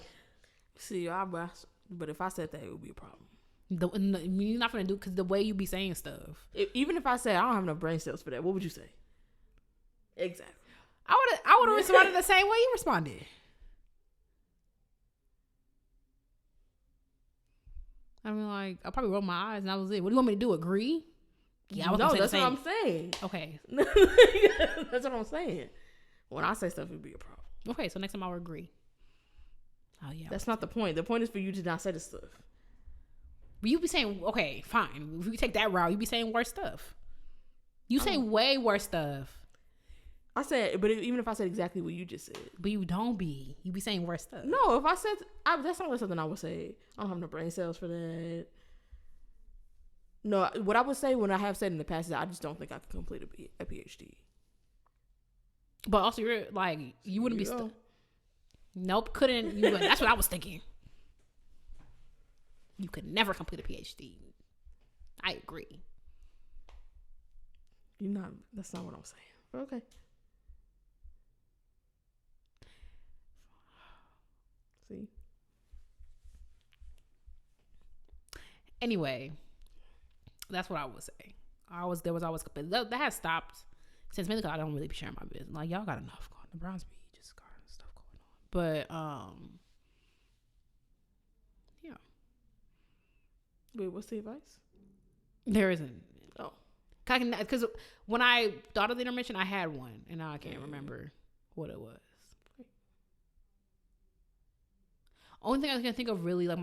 see, but if I said that, it would be a problem. You're not gonna do, because the way you be saying stuff. Even if I said I don't have enough brain cells for that, what would you say? Exactly. I would have responded the same way you responded. I mean, like, I probably rolled my eyes and that was it. What do you want me to do? Agree? Yeah, no, that's what I'm saying. Okay. That's what I'm saying. When I say stuff, it would be a problem. Okay, so next time I'll agree. Oh, yeah. That's not the point. The point is for you to not say the stuff. But you be saying, okay, fine. If you take that route, you be saying worse stuff. You say way worse stuff. I said, but even if I said exactly what you just said. But you don't be. You be saying worse stuff. No, if I said, that's not something I would say. I don't have no brain cells for that. No, what I would say, when I have said in the past, is I just don't think I could complete a PhD. But also, you're like, you wouldn't be. Nope, couldn't. You wouldn't. That's what I was thinking. You could never complete a PhD. I agree. That's not what I'm saying. But okay. See? Anyway, that's what I would say. there was always, but that has stopped since mainly because I don't really be sharing my business. Like, y'all got enough going. The Browns be just got stuff going on. But yeah. Wait, what's the advice? There isn't. Oh, because when I thought of the intermission, I had one, and now I can't remember what it was. Only thing I can think of really,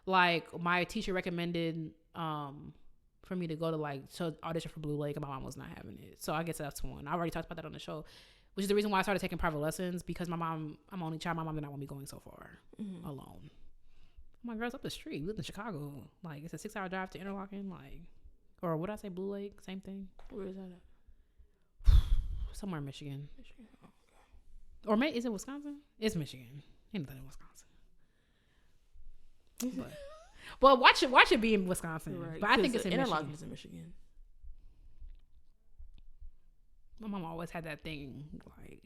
my teacher recommended for me to go to audition for Blue Lake, and my mom was not having it. So I guess that's one. I already talked about that on the show, which is the reason why I started taking private lessons, because I'm only child. My mom did not want me going so far alone. My girl's up the street. We live in Chicago. Like, it's a 6-hour drive to Interlochen. Like, or what did I say? Blue Lake, same thing. Where is that at? Somewhere in Michigan. Oh, okay. Or is it Wisconsin? It's Michigan. Anything in Wisconsin. Well, watch it be in Wisconsin. Right. But I think it's in Interlochen Michigan. is in Michigan. My mom always had that thing, like,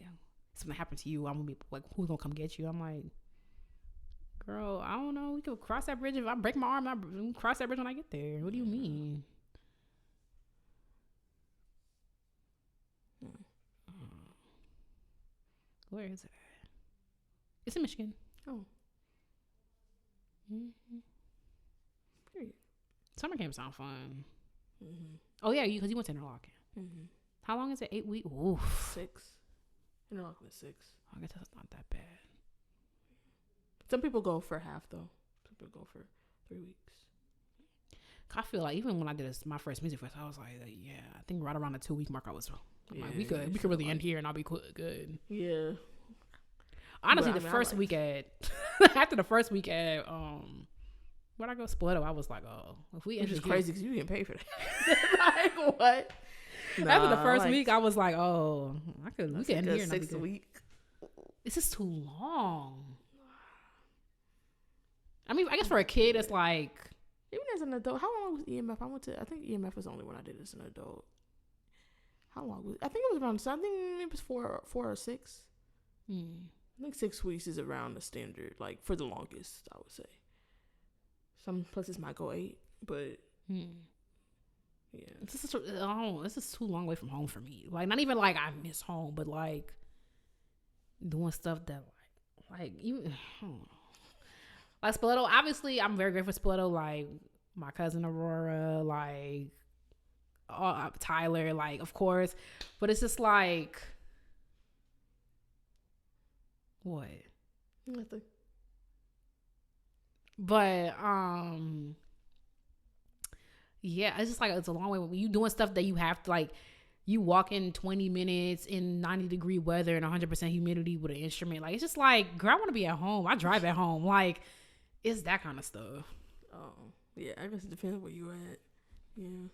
something happened to you, I'm gonna be like, who's gonna come get you? I'm like, girl, I don't know. We could cross that bridge. If I break my arm, I'll cross that bridge when I get there. What do you mean? Where is it at? It's in Michigan. Oh. Mm-hmm. Period. Summer camp sound fun. Mm-hmm. Oh yeah, because you went to Interlochen. Mm-hmm. How long is it? 8 weeks? Oof. 6. Interlochen is 6. I guess that's not that bad. Some people go for half though. Some people go for 3 weeks. I feel like even when I did my first music fest, I was like, yeah, I think right around the 2-week mark, I was like, we could really end here and I'll be good. Yeah. Honestly, first week at after the first week at where'd I go? Spoleto. I was like, oh, if we end Which is here, crazy because you didn't pay for that. Like what? After the first week, I was like, oh, we could end here. 6 week. This is too long. I mean, I guess for a kid, it's like, even as an adult, how long was EMF? I think EMF was the only one I did as an adult. How long was? I think it was around. I think it was 4 or 6. I think 6 weeks is around the standard, like for the longest, I would say. Some places might go 8, but yeah, this is too long away from home for me. Like, not even like I miss home, but like doing stuff that like you. Like Spoleto, obviously, I'm very grateful for Spoleto. Like my cousin Aurora, like Tyler, like of course, but it's just like what? Nothing. But yeah, it's just like it's a long way when you doing stuff that you have to like. You walk in 20 minutes in 90-degree weather and 100% humidity with an instrument. Like, it's just like, girl, I want to be at home. I drive at home. Like, it's that kind of stuff. Oh, yeah. I guess it depends where you at. Yeah.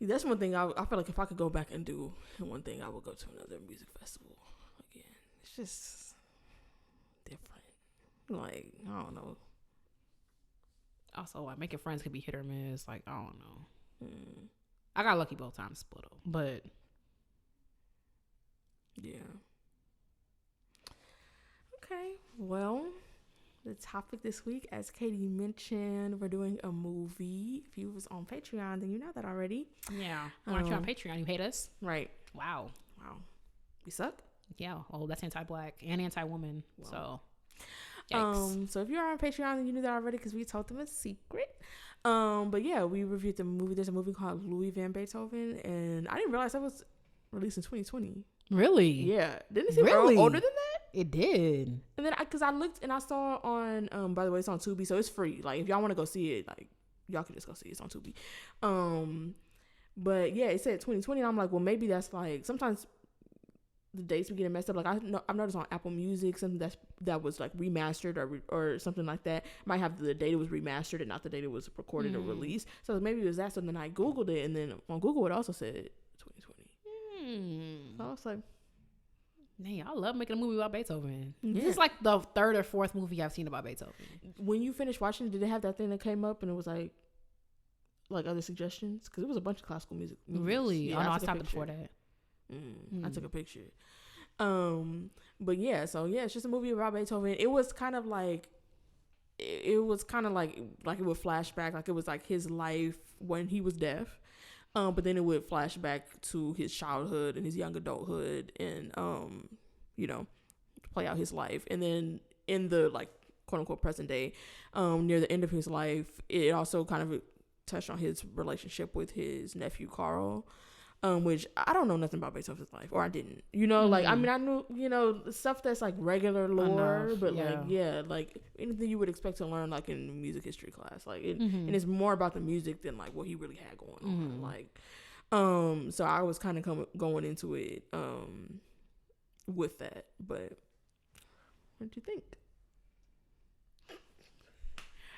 That's one thing I feel like if I could go back and do one thing, I would go to another music festival again. It's just different. Like, I don't know. Also, like, making friends could be hit or miss. Like, I don't know. I got lucky both times, but yeah. Okay, well, the topic this week, as Katie mentioned, we're doing a movie. If you was on Patreon, then you know that already. Yeah. Why aren't you on Patreon? You hate us? Right. Wow. We suck? Yeah. Oh, that's anti-black and anti-woman. Wow. So, yikes. So if you're on Patreon, then you knew that already because we told them a secret. But yeah, we reviewed the movie. There's a movie called Louis van Beethoven, and I didn't realize that was released in 2020. Really? Yeah. Didn't it seem older than that? It did. And then because I looked and I saw on by the way, it's on Tubi, so it's free. Like if y'all want to go see it, like y'all can just go see it. It's on Tubi. But yeah, it said 2020, and I'm like, well, maybe that's like sometimes the dates be getting messed up. Like I've noticed on Apple Music something that was like remastered or something like that might have the date it was remastered and not the date it was recorded or released. So maybe it was that. So then I Googled it, and then on Google it also said 2020. So I was like, man, I love making a movie about Beethoven. Yeah. This is like the 3rd or 4th movie I've seen about Beethoven. When you finished watching, did it have that thing that came up and it was like other suggestions? Because it was a bunch of classical music. Really? Yeah, oh no, I stopped it before that. I took a picture. But yeah, so yeah, it's just a movie about Beethoven. It was kind of like it would flashback, like it was like his life when he was deaf. But then it would flash back to his childhood and his young adulthood and, play out his life. And then in the, like, quote unquote present day, near the end of his life, it also kind of touched on his relationship with his nephew, Carl, which I don't know nothing about Beethoven's life, or I didn't, like, I mean, I knew, stuff that's like regular lore, but like anything you would expect to learn, like in music history class, like, and it's more about the music than like what he really had going on. Like, so I was kind of going into it, with that, but what did you think?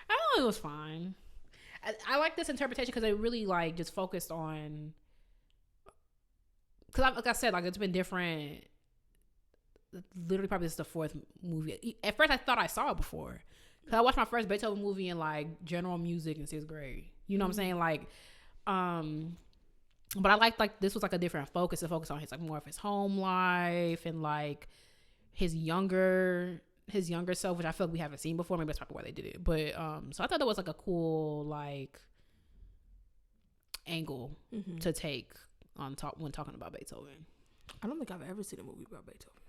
I don't know, it was fine. I like this interpretation because they really like just focused on, because like I said, like it's been different. Literally, probably this is the fourth movie. At first, I thought I saw it before because I watched my first Beethoven movie in like general music in 6th grade. You know what I'm saying? Like, but I like this was like a different focus. To focus on his like more of his home life and like his younger self, which I feel like we haven't seen before. Maybe that's probably why they did it. But so I thought that was like a cool like angle to take on top when talking about Beethoven. I don't think I've ever seen a movie about Beethoven.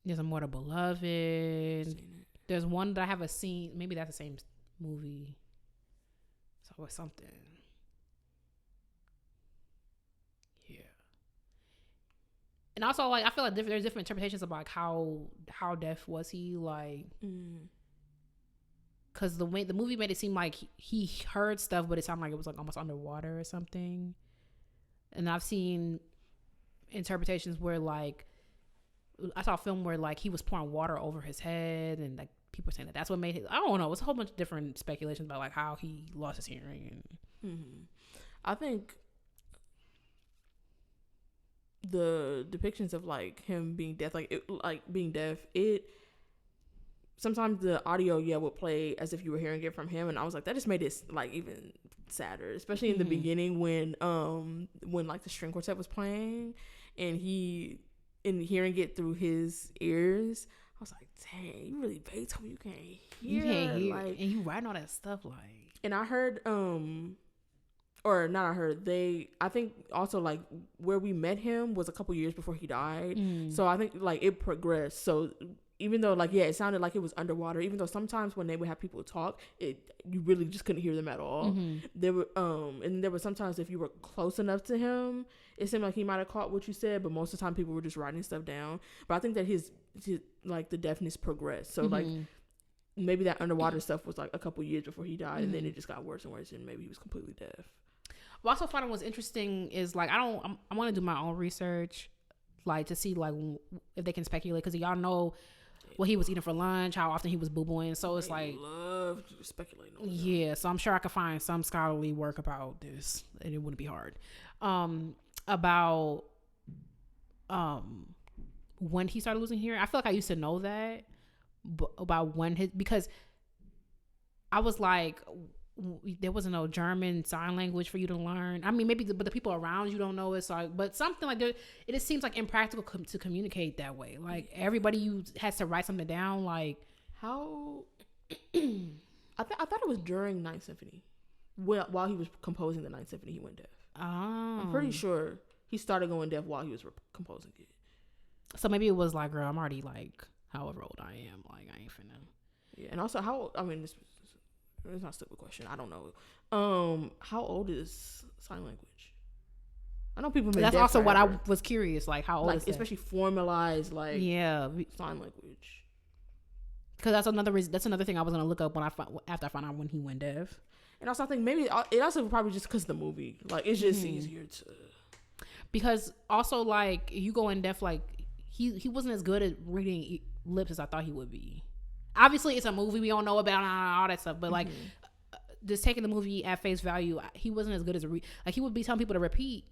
There's a More the Beloved. There's one that I haven't seen. Maybe that's the same movie. It's always something. Yeah. And also, like, I feel like there's different interpretations of like how deaf was he, like, because the way the movie made it seem like he heard stuff, but it sounded like it was like almost underwater or something. And I've seen interpretations where like I saw a film where like he was pouring water over his head, and like people were saying that's what made it. I don't know. It's a whole bunch of different speculations about like how he lost his hearing. And I think the depictions of like him being deaf, it sometimes the audio would play as if you were hearing it from him, and I was like, that just made it like even sadder, especially in the beginning when like the string quartet was playing and hearing it through his ears. I was like, dang, you really Beethoven, you can't hear like, and you writing all that stuff like. And I heard I think also like where we met him was a couple years before he died. So I think like it progressed. So even though like, it sounded like it was underwater, even though sometimes when they would have people talk, you really just couldn't hear them at all. There were, and there were sometimes if you were close enough to him, it seemed like he might have caught what you said, but most of the time people were just writing stuff down. But I think that his like the deafness progressed. So like maybe that underwater stuff was like a couple years before he died, and then it just got worse and worse, and maybe he was completely deaf. What I also found was interesting is like I want to do my own research, like to see like if they can speculate, because y'all know what he was eating for lunch, how often he was boo-booing. So it's like love to speculate on that. Yeah, so I'm sure I could find some scholarly work about this, and it wouldn't be hard. About when he started losing hearing. I feel like I used to know that, but about because I was like, there wasn't no German sign language for you to learn. I mean, maybe but the people around you don't know it. So, but something like that, it just seems like impractical to communicate that way. Like everybody has to write something down. Like how? I thought it was during Ninth Symphony. While he was composing the Ninth Symphony, he went deaf. Oh. I'm pretty sure he started going deaf while he was composing it. So maybe it was like, girl, I'm already like however old I am. Like I ain't finna. Yeah, and also it's not a stupid question. I don't know. How old is sign language? I know people. That's also what I was curious. Like how old like, is that? especially formalized like sign language. Because that's another reason. That's another thing I was gonna look up after I found out when he went deaf. And also I think maybe it also probably just because of the movie. Like it's just easier to. Because also like you go in deaf, like he wasn't as good at reading lips as I thought he would be. Obviously, it's a movie we don't know about and all that stuff, but like just taking the movie at face value, he wasn't as good as like he would be telling people to repeat,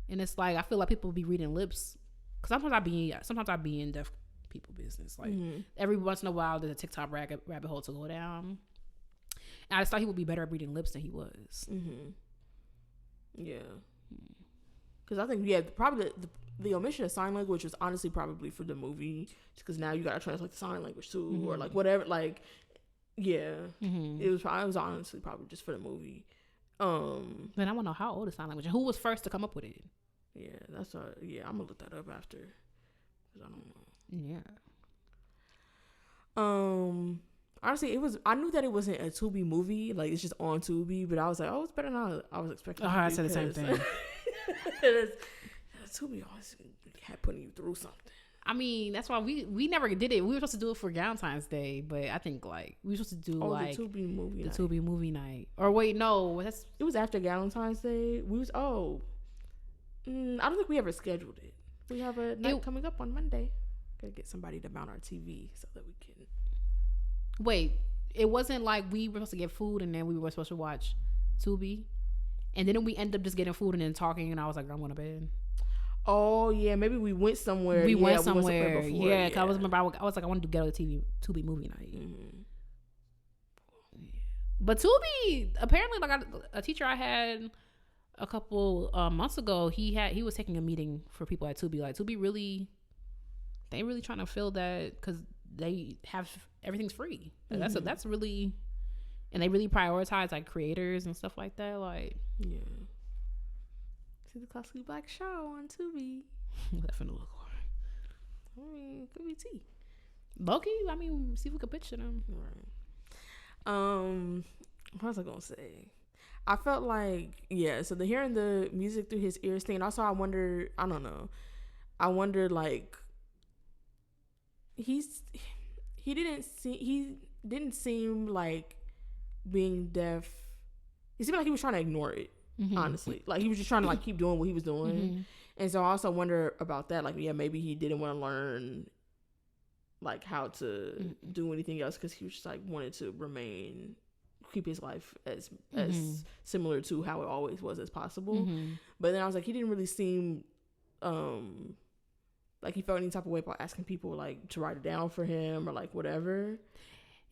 and it's like I feel like people would be reading lips because sometimes I be in deaf people business. Like every once in a while, there's a TikTok rabbit hole to go down, and I just thought he would be better at reading lips than he was. Yeah, because I think probably the omission of sign language was honestly probably for the movie, because now you gotta translate the sign language too, or like whatever. Like, it was honestly probably just for the movie. But I want to know how old is sign language and who was first to come up with it. Yeah, that's yeah. I'm gonna look that up after. 'Cause I don't know. Yeah. Honestly, I knew that it wasn't a Tubi movie. Like, it's just on Tubi, but I was like, oh, it's better than I was expecting. Oh, I said the same thing. Tubi always had putting you through something. I mean, that's why we never did it. We were supposed to do it for Valentine's Day, but I think like we were supposed to do like the Tubi movie night. Tubi movie night. Or wait, no, it was after Valentine's Day. I don't think we ever scheduled it. We have a night coming up on Monday. Gotta get somebody to mount our TV so that we can. Wait, it wasn't like we were supposed to get food and then we were supposed to watch Tubi, and then we ended up just getting food and then talking, and I was like, I'm going to bed. Oh yeah, maybe we went somewhere. We went somewhere. Before. Yeah, because I was like, I wanted to get on the Tubi movie night. Mm-hmm. But Tubi, apparently, like a teacher I had a couple months ago, he was taking a meeting for people at Tubi. Like Tubi really trying to fill that because they have everything's free. Like, that's really, and they really prioritize like creators and stuff like that. Like yeah. See the Costly Black Show on Tubi. That finna look hard. I mean, could be tea. Loki, I mean, see if we can picture them. Right. What was I gonna say? I felt like, yeah, so the hearing the music through his ears thing, and also I wondered like he didn't seem like being deaf. He seemed like he was trying to ignore it. Mm-hmm. Honestly, like he was just trying to like keep doing what he was doing. Mm-hmm. And so I also wonder about that, like, yeah, maybe he didn't want to learn like how to do anything else because he was just like wanted to keep his life as similar to how it always was as possible. But then I was like, he didn't really seem like he felt any type of way about asking people like to write it down for him or like whatever.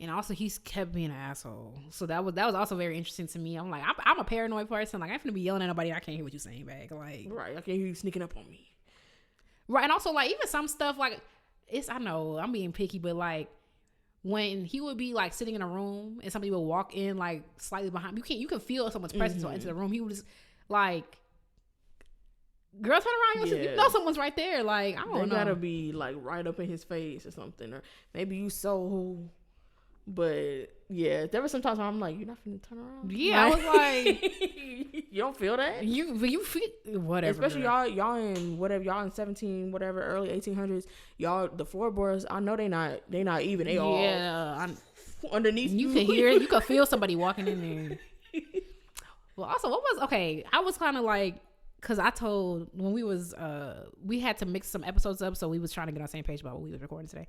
And also, he's kept being an asshole. So that was also very interesting to me. I'm like, I'm a paranoid person. Like, I ain't finna be yelling at nobody. I can't hear what you're saying back. Like, right, I can't hear you sneaking up on me. Right, and also like even some stuff like I know I'm being picky, but like when he would be like sitting in a room and somebody would walk in like slightly behind you can feel someone's presence into the room. He would just like, girl, turn around. You know someone's right there. Like, I don't know. They gotta be like right up in his face or something, or maybe you so. But yeah, there were some times where I'm like, you're not finna turn around. Yeah, like, I was like, you don't feel that? You feel whatever. Especially y'all in 17 whatever early 1800s. Y'all the floorboards. I know they not even. They all underneath. You can hear it. You can feel somebody walking in there. Well, also, I was kind of like. Because I told when we had to mix some episodes up, so we was trying to get on the same page about what we was recording today.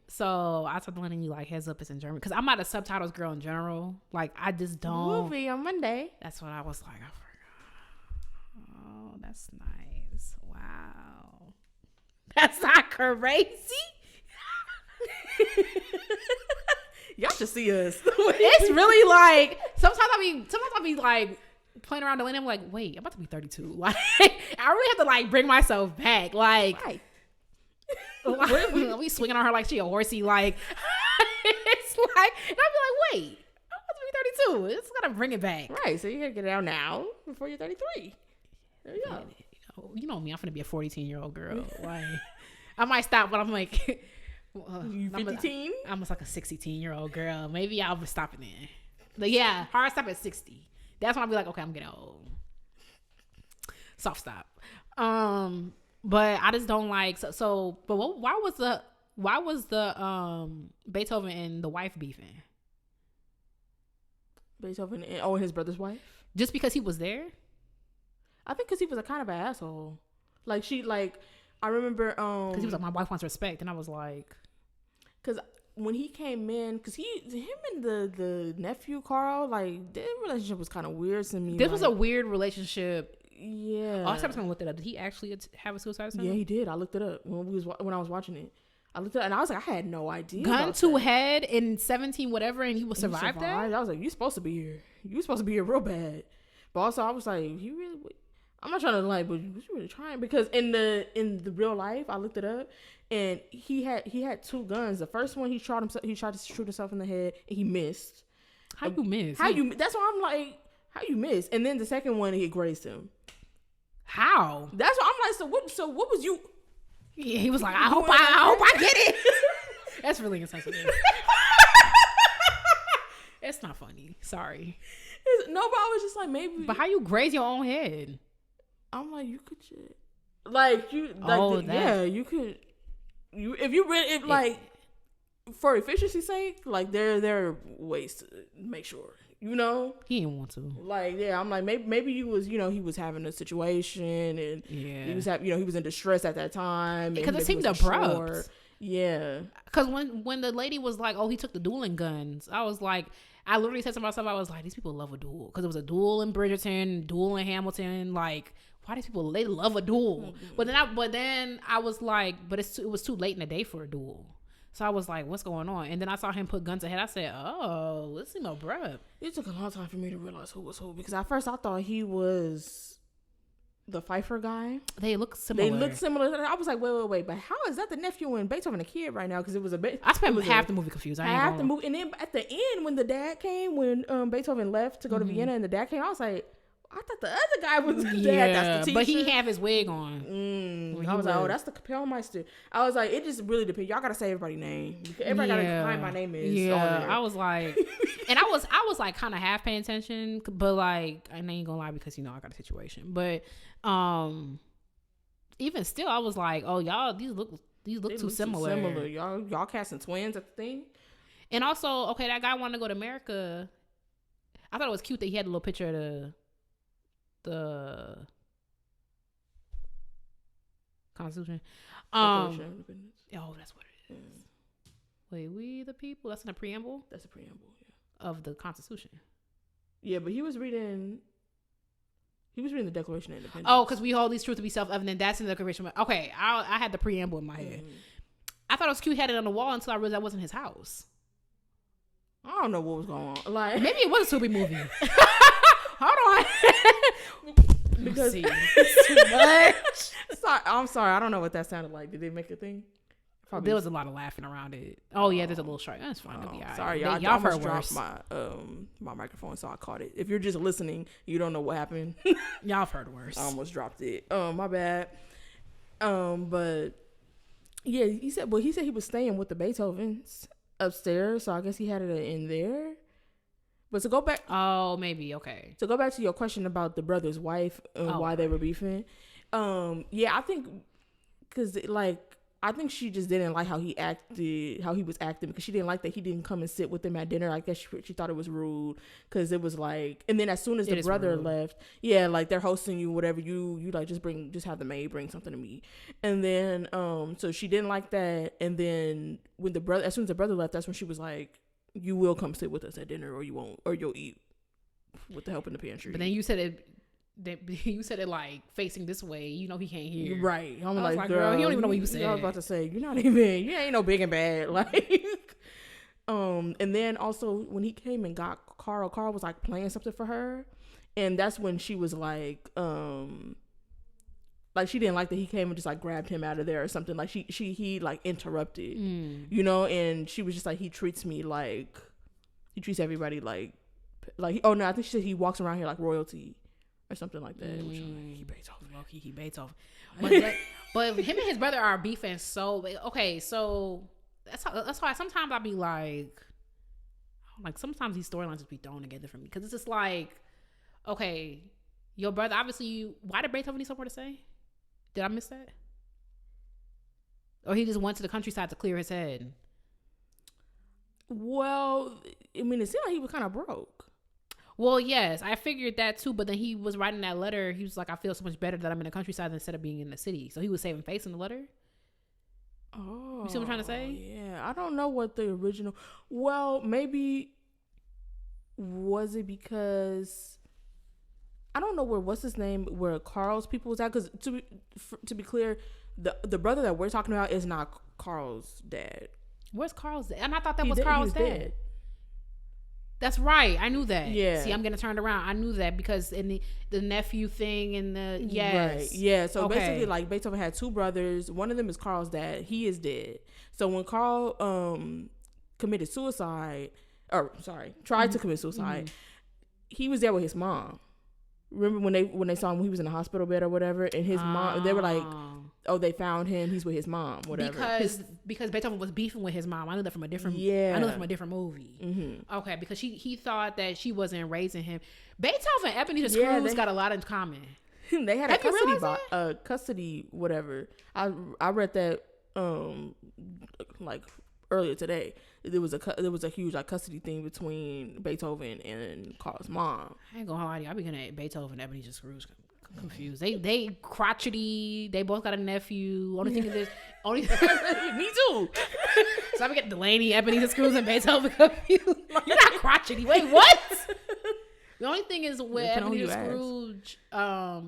So I told Dalanie, like, heads up, it's in German. Because I'm not a subtitles girl in general. Like, I just don't. Movie on Monday. That's what I was like. I forgot. Oh, that's nice. Wow. That's not crazy. Y'all should see us. It's really like, sometimes I be like, playing around Dalanie, I'm like, wait, I'm about to be 32. Like, I really have to like bring myself back. Like, right. we swinging on her like she a horsey. Like, it's like, and I'll be like, wait, I'm about to be 32. It's gotta bring it back. Right. So you gotta get it out now before you're 33. There you go. You know me. I'm gonna be a 42-year-old girl. Like, I might stop, but I'm like, you 50-teen? I'm almost like a 60-year-old girl. Maybe I'll be stopping there. But yeah, hard stop at 60. That's when I'll be like, okay, I'm getting old. Soft stop. But I just don't like but why was the Beethoven and the wife beefing? Beethoven and his brother's wife? Just because he was there? I think because he was a kind of an asshole. Like I remember because he was like, my wife wants respect, and I was like, because when he came in, because him and the nephew Carl, like, their relationship was kind of weird to me. This was a weird relationship. Yeah. I was gonna look it up. Did he actually have a suicide attempt? Yeah, he did. I looked it up when I was watching it. I looked it up, and I was like, I had no idea. Gun to head in 17 whatever, and he would survive that. I was like, you supposed to be here. You supposed to be here real bad. But also, I was like, he really. I'm not trying to like, but was you really trying? Because in the real life, I looked it up, and he had two guns. The first one he tried to shoot himself in the head, and he missed. How you miss? That's why I'm like, How you miss? And then the second one, he grazed him. How? That's what I'm like. So what was you? Yeah, he was like, I hope I get it. That's really insensitive. It's not funny. Sorry. No, but I was just like, maybe. But how you graze your own head? I'm like, you could just, like, you, like, yeah, you could, if you really, if like, for efficiency's sake, like, there are ways to make sure, you know. He didn't want to. Like, yeah, I'm like, maybe he was, you know, he was having a situation and he was having, you know, he was in distress at that time because it seemed abrupt. Short. Yeah, because when the lady was like, oh, he took the dueling guns, I was like, I literally said to myself, I was like, these people love a duel, because it was a duel in Bridgerton, duel in Hamilton. Like, why these people, they love a duel? Mm-hmm. But then I was like, but it was too late in the day for a duel. So I was like, what's going on? And then I saw him put guns ahead. I said, oh, let's see my bruh. It took a long time for me to realize who was who, because at first I thought he was the Pfeiffer guy. They look similar. I was like, wait, but how is that the nephew and Beethoven a kid right now? Because it was a bit. I spent half the movie confused. Half the movie, and then at the end when the dad came, when Beethoven left to go to Vienna, and the dad came, I was like, I thought the other guy was the dad. That's the teacher. But he had his wig on. I was like, oh, that's the Kapellmeister. I was like, it just really depends. Y'all gotta say everybody's name. Everybody gotta find my name is. Yeah, I was like, and I was like kind of half paying attention, but like, I ain't gonna lie, because you know I got a situation. But even still, I was like, oh, y'all, these look too similar. Y'all casting twins at the thing. And also, okay, that guy wanted to go to America. I thought it was cute that he had a little picture of the Constitution. Oh, that's what it is. Wait, we the people? That's in the preamble? That's a preamble, yeah. Of the Constitution. Yeah, but he was reading the Declaration of Independence. Oh, because we hold these truths to be self-evident. That's in the Declaration. Okay, I had the preamble in my head. I thought it was cute. He had it on the wall until I realized that wasn't his house. I don't know what was going on. Like, maybe it was a Tubi movie. Hold on. Because it's too much. I'm sorry. I don't know what that sounded like. Did they make a thing? Probably. There was a lot of laughing around it. Oh yeah, there's a little shark. That's fine. Sorry, y'all. Y'all heard dropped my microphone, so I caught it. If you're just listening, you don't know what happened. Y'all have heard worse. I almost dropped it. My bad. But yeah, he said he was staying with the Beethovens upstairs, so I guess he had it in there. But to go back, maybe okay. To go back to your question about the brother's wife and why they were beefing, yeah, I think because I think she just didn't like how he was acting, because she didn't like that he didn't come and sit with them at dinner. I guess she thought it was rude, because it was like, and then as soon as the brother left, yeah, like they're hosting you, whatever, you like just have the maid bring something to me, and then so she didn't like that, and then as soon as the brother left, that's when she was like, you will come sit with us at dinner, or you won't, or you'll eat with the help in the pantry. But then you said it like facing this way, you know he can't hear. Right. I'm like, girl, he don't even know what you said. I was about to say, you ain't no big and bad. Like, and then also when he came and got Carl was like playing something for her, and that's when she was like she didn't like that he came and just like grabbed him out of there or something. Like he like interrupted, you know, and she was just like, he treats everybody like, oh no, I think she said he walks around here like royalty or something like that. Which I'm like, he Beethoven. But him and his brother are beefing. So okay, so that's why sometimes I'll be like sometimes these storylines just be thrown together for me, because it's just like, okay, your brother, obviously why did Beethoven need somewhere to stay? Did I miss that? Or he just went to the countryside to clear his head? Well, I mean, it seemed like he was kind of broke. Well, yes, I figured that too. But then he was writing that letter. He was like, I feel so much better that I'm in the countryside instead of being in the city. So he was saving face in the letter. Oh, you see what I'm trying to say? Yeah, I don't know what the original. Well, maybe was it because I don't know what's his name, where Carl's people was at, because to be clear, the brother that we're talking about is not Carl's dad. Where's Carl's dad? And I thought that was Carl's dad. Dead. That's right. I knew that. Yeah. See, I'm getting turned around. I knew that because in the nephew thing and the yes. Right. Yeah. So basically, like, Beethoven had two brothers. One of them is Carl's dad. He is dead. So when Carl committed suicide, tried to commit suicide. he was there with his mom. Remember when they saw him when he was in the hospital bed or whatever, and his mom, they were like, oh, they found him, he's with his mom, whatever. Because Beethoven was beefing with his mom. I knew that from a different movie. Mm-hmm. Okay, because he thought that she wasn't raising him. Beethoven and Ebenezer Scrooge got a lot in common. They had a custody whatever. I read that like earlier today. There was a huge like custody thing between Beethoven and Carl's mom. I ain't gonna lie to you. I be getting at Beethoven and Ebenezer Scrooge confused. They crotchety. They both got a nephew. Only thing is this. Me too. So I be getting Dalanie, Ebenezer Scrooge, and Beethoven confused. You're not crotchety. Wait, what? The only thing is with Ebenezer Scrooge, I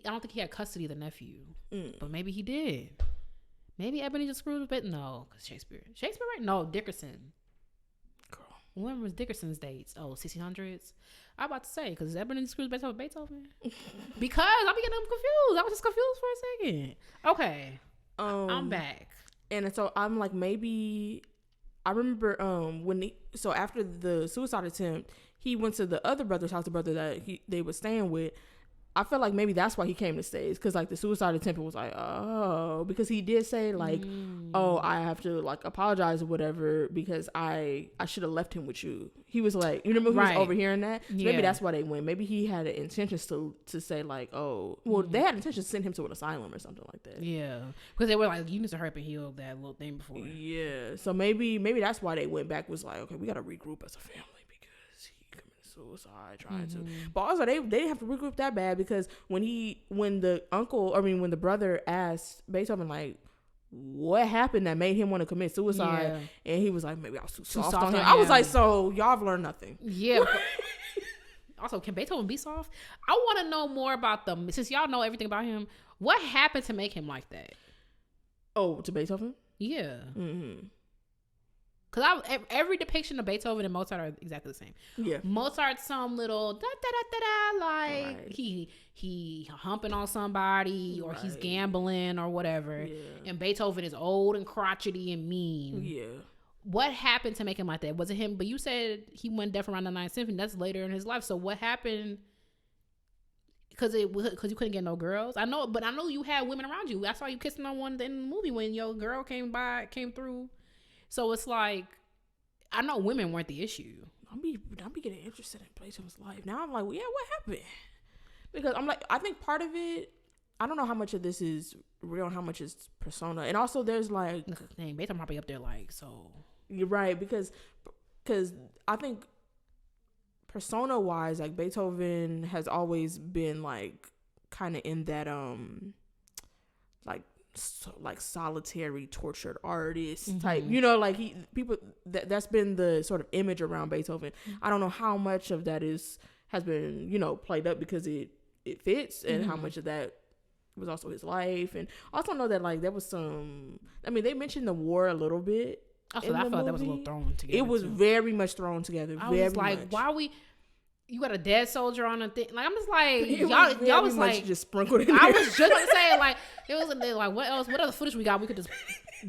don't think he had custody of the nephew, but maybe he did. Maybe Ebenezer Scrooge, but no, because Shakespeare, right? No, Dickerson. Girl, when was Dickerson's dates? Oh, 1600s. I'm about to say because Ebenezer Scrooge based off Beethoven. Because I'm getting them confused. I was just confused for a second. Okay, I'm back, and so I'm like maybe I remember so after the suicide attempt, he went to the other brother's house, the brother that they were staying with. I feel like maybe that's why he came to States, because like the suicide attempt was like, oh, because he did say like, oh, I have to like apologize or whatever because I should have left him with you. He was like, you remember he was overhearing that? So maybe that's why they went. Maybe he had intentions to say like, oh, well, they had intentions to send him to an asylum or something like that. Yeah, because they were like, you need to hurry up and heal that little thing before. Yeah, so maybe that's why they went back. Was like, okay, we got to regroup as a family. Suicide trying to, but also they didn't have to regroup that bad, because when the brother asked Beethoven like what happened that made him want to commit suicide, and he was like, maybe I was too soft on him. I was like, so y'all have learned nothing. Also, can Beethoven be soft? I want to know more about them, since y'all know everything about him. What happened to make him like that? Oh, to Beethoven? Yeah. Because every depiction of Beethoven and Mozart are exactly the same. Yeah. Mozart's some little like he humping on somebody, or he's gambling or whatever. Yeah. And Beethoven is old and crotchety and mean. Yeah. What happened to make him like that? Was it him? But you said he went deaf around the 9th Symphony. That's later in his life. So what happened? Because you couldn't get no girls. I know you had women around you. I saw you kissing on one in the movie when your girl came through. So it's like, I know women weren't the issue. I'm be getting interested in Beethoven's life. Now I'm like, well, yeah, what happened? Because I'm like, I think part of it, I don't know how much of this is real and how much is persona. And also there's like, dang, Beethoven probably up there like, so. You're right, because I think persona wise, like Beethoven has always been like kind of in that like solitary tortured artist type, like that's been the sort of image around Beethoven. I don't know how much of that has been played up because it fits, and how much of that was also his life. And I also know that like there was some, they mentioned the war a little bit. Also, I felt that was a little thrown together. It was very much thrown together. I was like, why you got a dead soldier on a thing? Like, I'm just like, y'all was like, just sprinkled in there. I was just going to say, like, it was like, what else? What other footage we got? We could just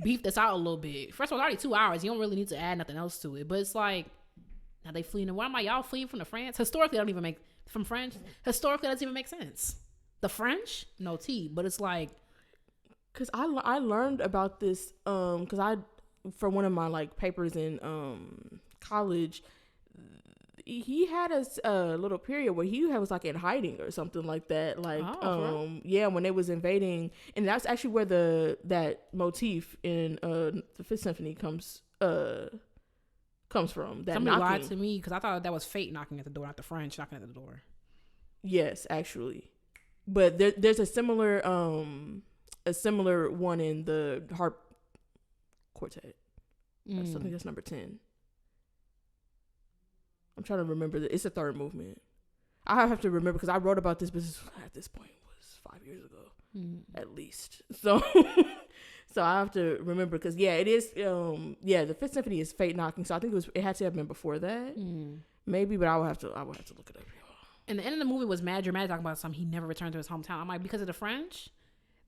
beef this out a little bit. First of all, it's already 2 hours. You don't really need to add nothing else to it. But it's like, now they fleeing. Why am I? Y'all fleeing from the France? Historically, that doesn't even make sense. The French? No tea. But it's like, because I learned about this, because for one of my like papers in college, he had a little period where he was like in hiding or something like that. Like, when they was invading, and that's actually where that motif in the Fifth Symphony comes from. That somebody knocking. Lied to me, because I thought that was fate knocking at the door, not the French knocking at the door. Yes, actually, but there's a similar one in the harp quartet. I think that's number 10. I'm trying to remember. It's a third movement. I have to remember, because I wrote about this, but at this point was 5 years ago, at least. So I have to remember, because it is. The Fifth Symphony is fate knocking. So I think it had to have been before that, maybe. But I would have to look it up. And the end of the movie was mad dramatic, talking about something he never returned to his hometown. I'm like, because of the French.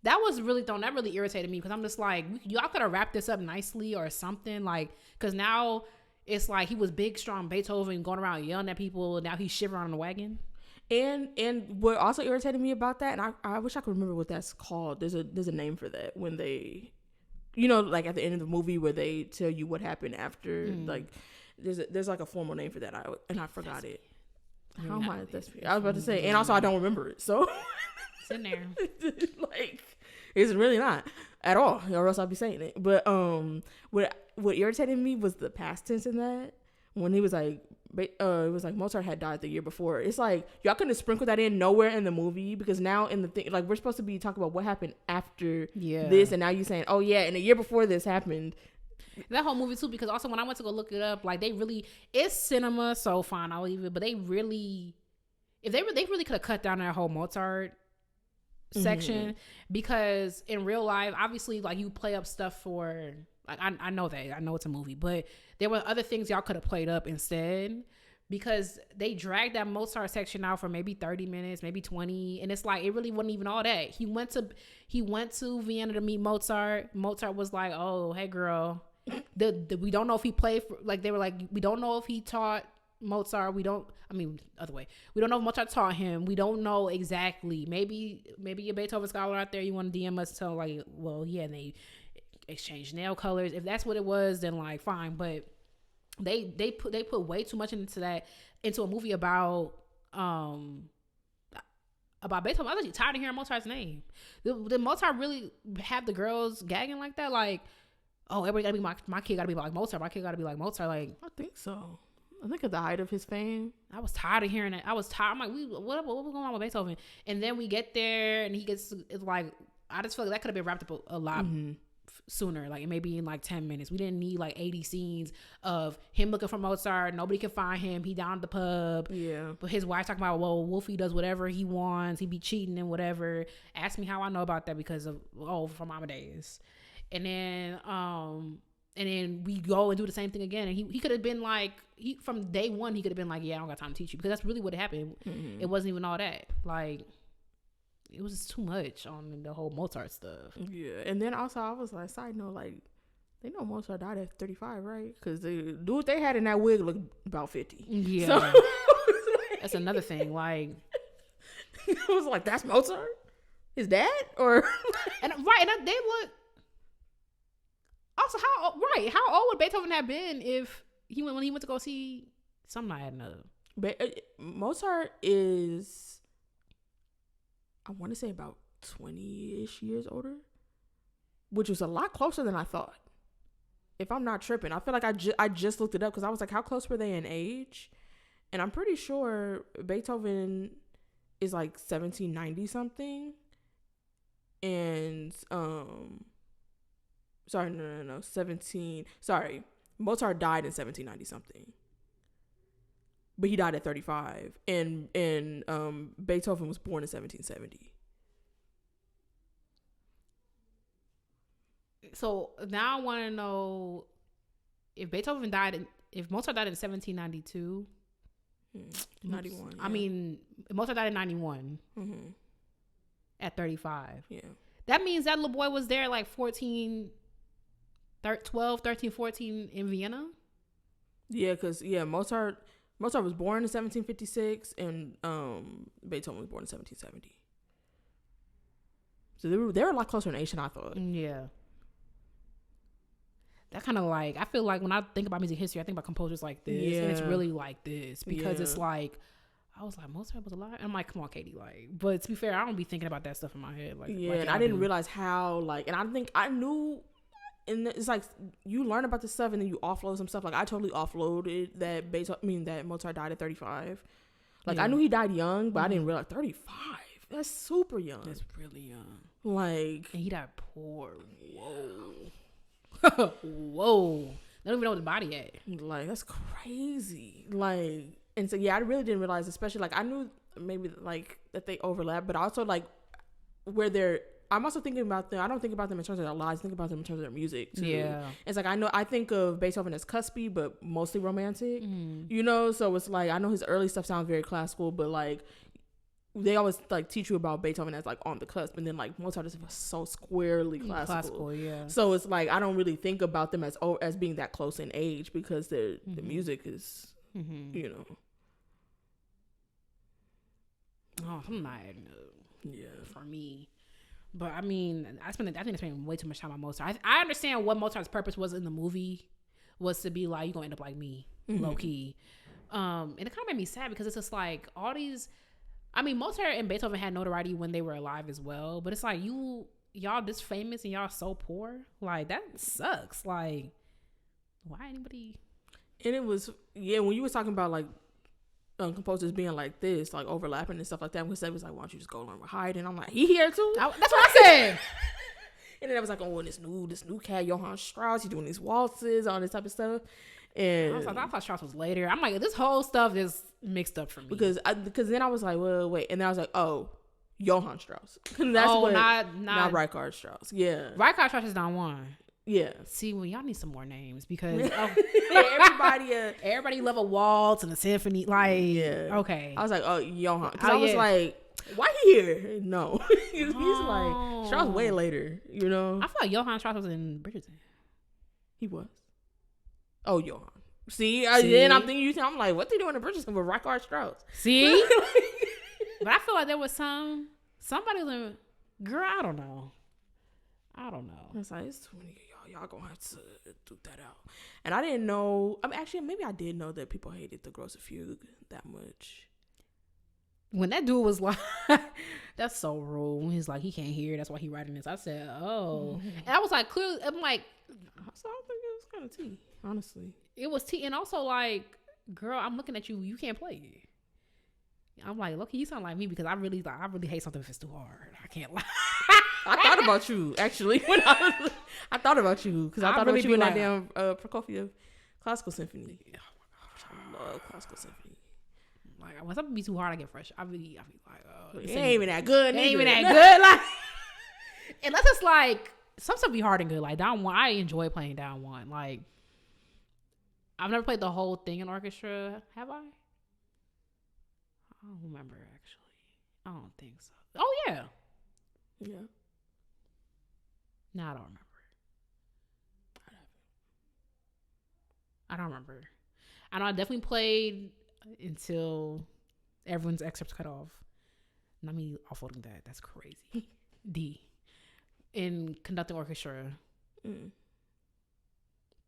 That was really that really irritated me, because I'm just like, y'all could have wrapped this up nicely or something, like, because now it's like he was big, strong Beethoven going around yelling at people, and now he's shivering on the wagon. And what also irritated me about that, and I wish I could remember what that's called. There's a name for that when they, like at the end of the movie where they tell you what happened after. Like there's like a formal name for that. I forgot it. How am I at this? I was about to say, and also I don't remember it. So it's in there. Like it's really not at all, or else I'll be saying it. But what irritated me was the past tense in that when he was like. It was like Mozart had died the year before. It's like y'all couldn't sprinkle that in nowhere in the movie, because now in the thing, like, we're supposed to be talking about what happened after this, and now you're saying, oh yeah, and the year before this happened. That whole movie too, because also when I went to go look it up, like it's cinema, so fine, I'll leave it. But they really could have cut down that whole Mozart section, because in real life, obviously, like, you play up stuff for. Like, I know that. I know it's a movie. But there were other things y'all could have played up instead, because they dragged that Mozart section out for maybe 30 minutes, maybe 20. And it's like, it really wasn't even all that. He went to Vienna to meet Mozart. Mozart was like, oh, hey, girl. We don't know if he played for, like, they were like, we don't know if he taught Mozart. Other way. We don't know if Mozart taught him. We don't know exactly. Maybe a Beethoven scholar out there, you want to DM us, tell, like, well, yeah, they exchange nail colors. If that's what it was, then, like, fine. But they put way too much into a movie about Beethoven. I was actually tired of hearing Mozart's name. Did Mozart really have the girls gagging like that? Like, oh, everybody gotta be my kid gotta be like Mozart. My kid gotta be like Mozart. Like, I think so. I think at the height of his fame, I was tired of hearing it. I'm like, what was going on with Beethoven? And then we get there, and he gets, it's like, I just feel like that could have been wrapped up a lot sooner, like maybe in like 10 minutes. We didn't need like 80 scenes of him looking for Mozart. Nobody can find him. He down at the pub. Yeah. But his wife talking about, well, Wolfie does whatever he wants. He be cheating and whatever. Ask me how I know about that, because of, from Amadeus. And then we go and do the same thing again. And he could have been like, from day one, he could have been like, yeah, I don't got time to teach you, because that's really what happened. It wasn't even all that. Like, it was just too much on the whole Mozart stuff. Yeah. And then also, I was like, side note, like, they know Mozart died at 35, right? Because the dude they had in that wig looked about 50. Yeah. So, that's another thing. Like, it was like, that's Mozart? His dad? Or and they look. Also, how old would Beethoven have been if when he went to go see something I had another? Mozart is, I want to say, about 20-ish years older, which was a lot closer than I thought. If I'm not tripping, I feel like I just looked it up, because I was like, how close were they in age? And I'm pretty sure Beethoven is like 1790 something, and Mozart died in 1790 something, but he died at 35, and Beethoven was born in 1770. So now I want to know if Mozart died in 1792. 91. Yeah. I mean, Mozart died in 91 at 35. Yeah. That means that little boy was there like 12, 13, 14 in Vienna. Yeah, because Mozart was born in 1756, and Beethoven was born in 1770. So they were a lot closer in age than I thought. Yeah. That kind of, like, I feel like when I think about music history, I think about composers like this, and it's really like this, because it's like, I was like, Mozart was alive? I'm like, come on, Katie, like, but to be fair, I don't be thinking about that stuff in my head, like, yeah, like, and I didn't realize how, like, and I think I knew. And it's like, you learn about this stuff and then you offload some stuff. Like, I totally offloaded that Mozart died at 35. Like, I knew he died young, but I didn't realize 35. That's super young. That's really young. Like, and he died poor. Whoa. Whoa. They don't even know the body at. Like, that's crazy. Like, and so, yeah, I really didn't realize, especially, like, I knew maybe, like, that they overlap, but also, like, where they're, I'm also thinking about them. I don't think about them in terms of their lives. I think about them in terms of their music too. Yeah, it's like, I think of Beethoven as cuspy, but mostly romantic. You know, so it's like, I know his early stuff sounds very classical, but like they always like teach you about Beethoven as like on the cusp, and then like Mozart is so squarely classical. Yeah. So it's like I don't really think about them as being that close in age because the music is, you know. Oh, I'm not. Yeah. For me. But I mean, I think I spent way too much time on Mozart. I understand what Mozart's purpose was in the movie, was to be like, you're gonna end up like me, low key. And it kind of made me sad because it's just like all these. I mean, Mozart and Beethoven had notoriety when they were alive as well, but it's like y'all this famous and y'all so poor. Like that sucks. Like, why anybody? And it was when you was talking about like composers being like this, like overlapping and stuff like that. When Seth was like, "Why don't you just go learn with Haydn?" I'm like, "He here too?" That's what I said. And then I was like, "Oh, and this new cat, Johann Strauss, he's doing these waltzes, all this type of stuff." And I thought Strauss was later. I'm like, this whole stuff is mixed up for me because then I was like, well, wait, and then I was like, oh, Johann Strauss. That's not Raehann Strauss. Yeah, Raehann Strauss is not one. Yeah. See, well, y'all need some more names because everybody love a waltz and a symphony. Like, okay. I was like, oh, Johann. Because I was like, why he here? No. He's like, Strauss way later, you know? I feel like Johann Strauss was in Bridgerton. He was. Oh, Johann. See? Then I'm thinking, I'm like, what they doing in Bridgerton with Raehann Strauss? See? But I feel like there was somebody, girl, I don't know. It's like, it's too many of y'all gonna have to do that out. And I didn't know, I mean, actually, maybe I did know that people hated the Grosse Fugue that much. When that dude was like, that's so rude. When he's like, he can't hear, that's why he writing this. I said, oh. And I was like, clearly, I'm like, so I think it was kind of tea, honestly. It was tea. And also like, girl, I'm looking at you, you can't play it. I'm like, look, you sound like me because I really hate something if it's too hard. I can't lie. I thought about you actually when I thought about you because I thought really about you in that damn Prokofiev classical symphony. Oh my gosh, I love classical symphony. Like when something be too hard, I get fresh. I be like, oh, it ain't even that good. It ain't even that good. Like, unless it's like some stuff be hard and good. Like down one, I enjoy playing down one. Like I've never played the whole thing in orchestra. Have I? I don't remember actually. I don't think so. Oh yeah. Yeah. No, I don't remember. I don't remember. I know I definitely played until everyone's excerpts cut off. Not me offloading that. That's crazy. D. In conducting orchestra.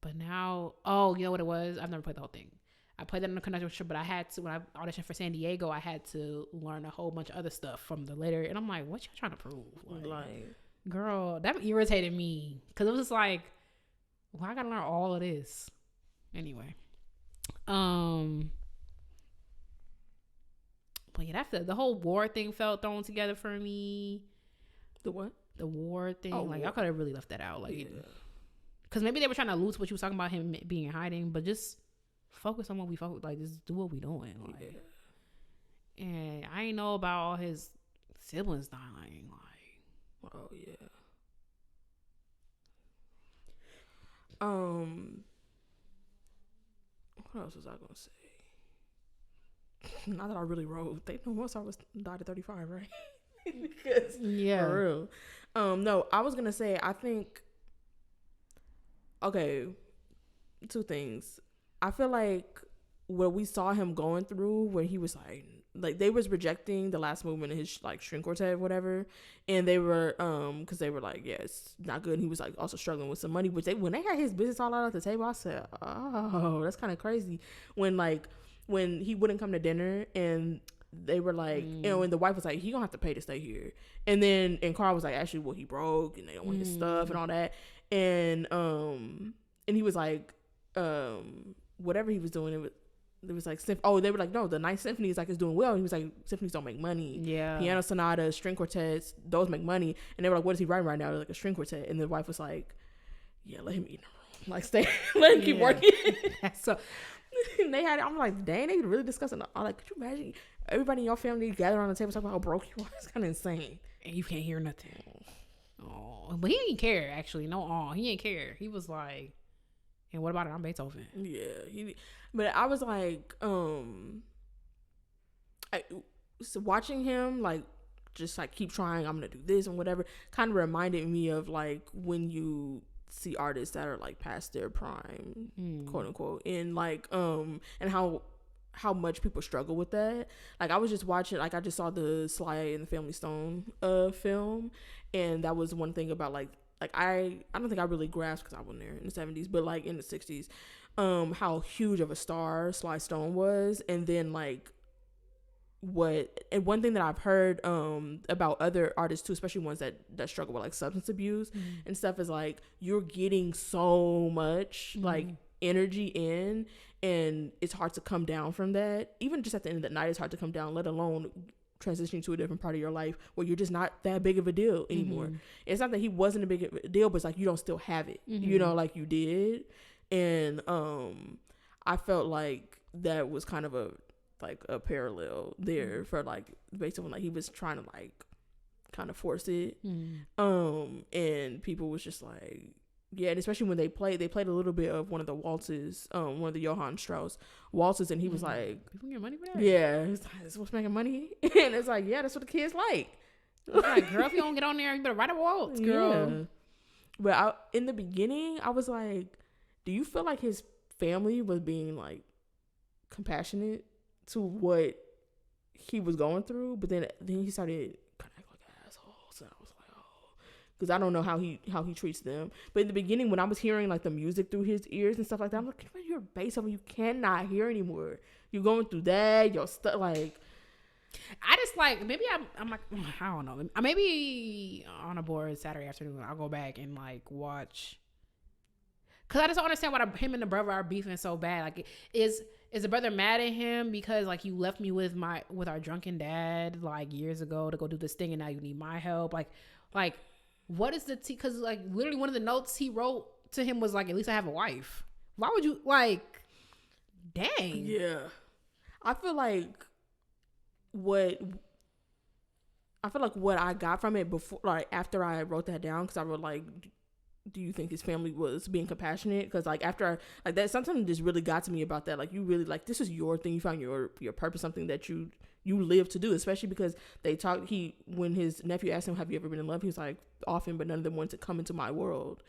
But now, you know what it was? I've never played the whole thing. I played that in the conducting orchestra, but I had to, when I auditioned for San Diego, I had to learn a whole bunch of other stuff from the later. And I'm like, what you trying to prove? Like, girl, that irritated me. Because it was just like, well, I got to learn all of this. Anyway. But yeah, the whole war thing felt thrown together for me. The what? The war thing. Like, I could have really left that out. Like, because maybe they were trying to allude to what you was talking about, him being in hiding, but just focus on what we focus. Like, just do what we doing. Like, and I ain't know about all his siblings dying. Like, oh yeah. What else was I gonna say? Not that I really wrote. They know Mozart died at 35, right? Because for real. No, I was gonna say I think. Okay, two things. I feel like what we saw him going through, where he was like they was rejecting the last movement of his like string quartet, whatever, and they were because they were like, yeah, it's not good. And he was like also struggling with some money, which when they had his business all out at the table, I said, oh, that's kind of crazy. When he wouldn't come to dinner and they were like, and the wife was like, he gonna have to pay to stay here, and Carl was like, actually, well, he broke and they don't want his stuff and all that, and he was like, whatever he was doing, it was like, they were like, no, the Ninth Symphony is like, it's doing well. And he was like, symphonies don't make money. Yeah. Piano sonatas, string quartets, those make money. And they were like, what is he writing right now? Like a string quartet. And the wife was like, yeah, let him eat in the room. Like, stay, let him keep working. So and they had, I'm like, dang, they really discussing. I'm like, could you imagine everybody in your family gather on the table talking about how broke you are? It's kind of insane. And you can't hear nothing. Oh, but he didn't care, actually. He didn't care. He was like, and what about it? I'm Beethoven. Yeah. But I was like, so watching him like just like keep trying, I'm gonna do this and whatever, kind of reminded me of like when you see artists that are like past their prime, quote unquote, and like and how much people struggle with that. Like I was just watching, like I just saw the Sly and the Family Stone film, and that was one thing about like I don't think I really grasped, because I wasn't there in the 70s, but like in the 60s, how huge of a star Sly Stone was. And then like and one thing that I've heard about other artists too, especially ones that struggle with like substance abuse and stuff, is like you're getting so much like energy in, and it's hard to come down from that. Even just at the end of the night, it's hard to come down, let alone transitioning to a different part of your life where you're just not that big of a deal anymore. It's not that he wasn't a big of a deal, but it's like you don't still have it, you know, like you did. And I felt like that was kind of a parallel there for like based on like he was trying to like kind of force it, and people was just like, yeah. And especially when they played a little bit of one of the waltzes, one of the Johann Strauss waltzes, and he was like, people get money for that? Yeah, it's like, this is what's making money. And it's like, yeah, that's what the kids like. It's like, girl, if you don't get on there, you better write a waltz, girl. Yeah. But in the beginning I was like, do you feel like his family was being like compassionate to what he was going through? But then he started kind of acting like assholes, and I was like, oh, because I don't know how he treats them. But in the beginning, when I was hearing like the music through his ears and stuff like that, I'm like, you're a Beethoven, you cannot hear anymore. You're going through that, you're stuck. Like, I just like, maybe I'm like, I don't know, maybe on a board Saturday afternoon I'll go back and like watch, because I just don't understand why him and the brother are beefing so bad. Like, is the brother mad at him because like you left me with our drunken dad like years ago to go do this thing, and now you need my help? Like what is the because like literally one of the notes he wrote to him was like, at least I have a wife. Why would you, like, dang. Yeah, I feel like what I got from it before, like after I wrote that down, because I wrote like, do you think his family was being compassionate? Because like after that, something just really got to me about that. Like, you really, like, this is your thing, you found your purpose, something that you live to do. Especially because they talked, when his nephew asked him, have you ever been in love, he was like, often, but none of them wanted to come into my world.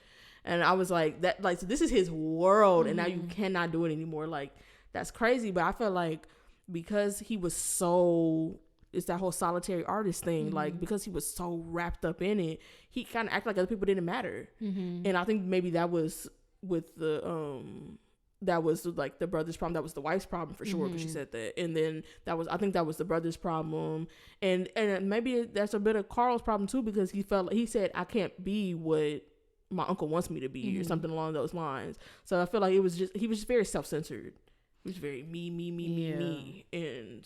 And I was like, that, like, so this is his world, and now you cannot do it anymore. Like, that's crazy. But I feel like because he was so, it's that whole solitary artist thing, like, because he was so wrapped up in it, he kind of acted like other people didn't matter. And I think maybe that was with that was like the brother's problem. That was the wife's problem for sure, because she said that. And then I think that was the brother's problem, and maybe that's a bit of Carl's problem too, because he said, I can't be what my uncle wants me to be, or something along those lines. So I feel like he was just very self-centered. He was very me, and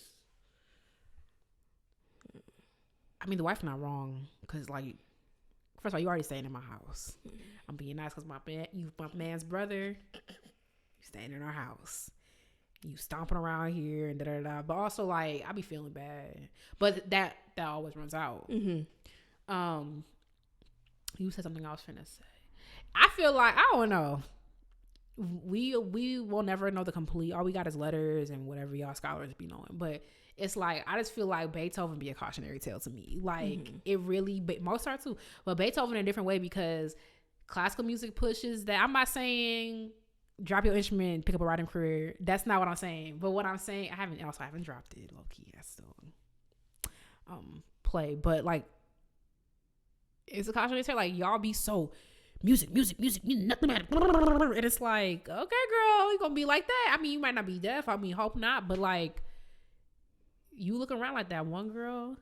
I mean, the wife's not wrong, because like, first of all, you already staying in my house. I'm being nice because you my man's brother. You staying in our house. You stomping around here and da-da-da. But also, like, I be feeling bad. But that always runs out. You said something I was finna say. I feel like, I don't know. We will never know the complete. All we got is letters and whatever y'all scholars be knowing. But it's like, I just feel like Beethoven be a cautionary tale to me. Like, it really, Mozart too, but Beethoven in a different way, because classical music pushes that. I'm not saying drop your instrument, pick up a writing career. That's not what I'm saying. But what I'm saying, I haven't dropped it, low key. I still play, but like, it's a cautionary tale. Like, y'all be so music, nothing matter. And it's like, okay, girl, you gonna be like that. I mean, you might not be deaf. I mean, hope not. But like, you look around like that one girl,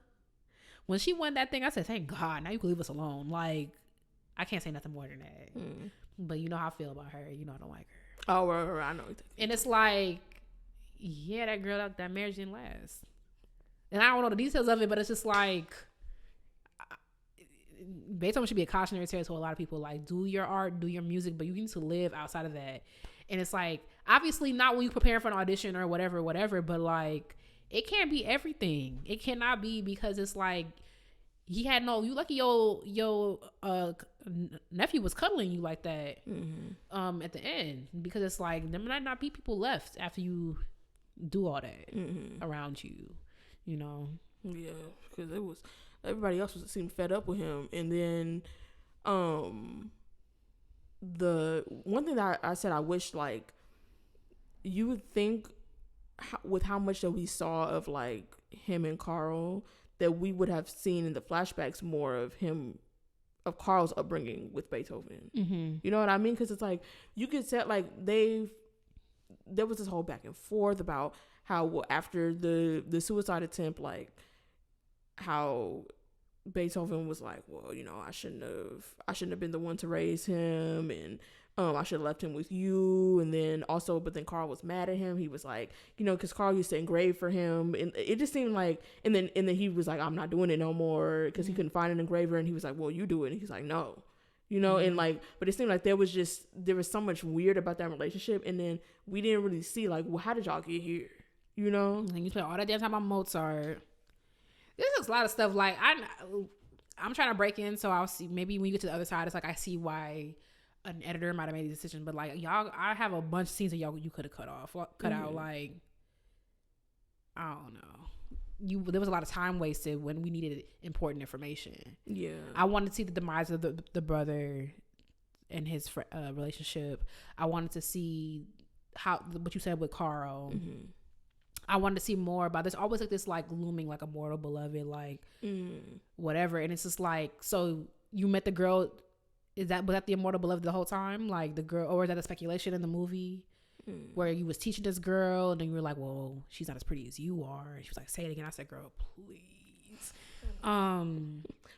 when she won that thing, I said, thank God, now you can leave us alone. Like, I can't say nothing more than that. But you know how I feel about her. You know I don't like her. Oh, right, I know. And it's like, yeah, that girl, that marriage didn't last. And I don't know the details of it, but it's just like, Beethoven should be a cautionary tale to a lot of people. Like, do your art, do your music, but you need to live outside of that. And it's like, obviously not when you prepare for an audition or whatever, but like, it can't be everything. It cannot be, because it's like, he had no, you lucky your nephew was cuddling you like that at the end, because it's like, there might not be people left after you do all that around you, you know. Yeah, because it was everybody else seemed fed up with him, and then the one thing that I said I wish, like, you would think with how much that we saw of like him and Carl, that we would have seen in the flashbacks more of Carl's upbringing with Beethoven. Mm-hmm. You know what I mean? Because it's like you could say like there was this whole back and forth about how after the suicide attempt, like how Beethoven was like, well, you know, I shouldn't have been the one to raise him, and I should have left him with you. And then also, but then Carl was mad at him. He was like, you know, because Carl used to engrave for him, and it just seemed like, and then he was like, I'm not doing it no more, because he couldn't find an engraver, and he was like, well, you do it, and he's like, no, you know, and like, but it seemed like there was so much weird about that relationship, and then we didn't really see like, well, how did y'all get here, you know? And you spent all that damn time on Mozart. There's a lot of stuff like I'm trying to break in, so I'll see. Maybe when you get to the other side, it's like I see why an editor might have made a decision. But like y'all, I have a bunch of scenes that you could have cut out. Like I don't know. There was a lot of time wasted when we needed important information. Yeah, I wanted to see the demise of the brother and his relationship. I wanted to see what you said with Carl. Mm-hmm. I wanted to see more about this. Always like this, like looming, like a mortal beloved, like whatever. And it's just like, so you met the girl. Was that the immortal beloved the whole time? Like the girl, or is that a speculation in the movie where you was teaching this girl and then you were like, well, she's not as pretty as you are. And she was like, say it again. I said, girl, please.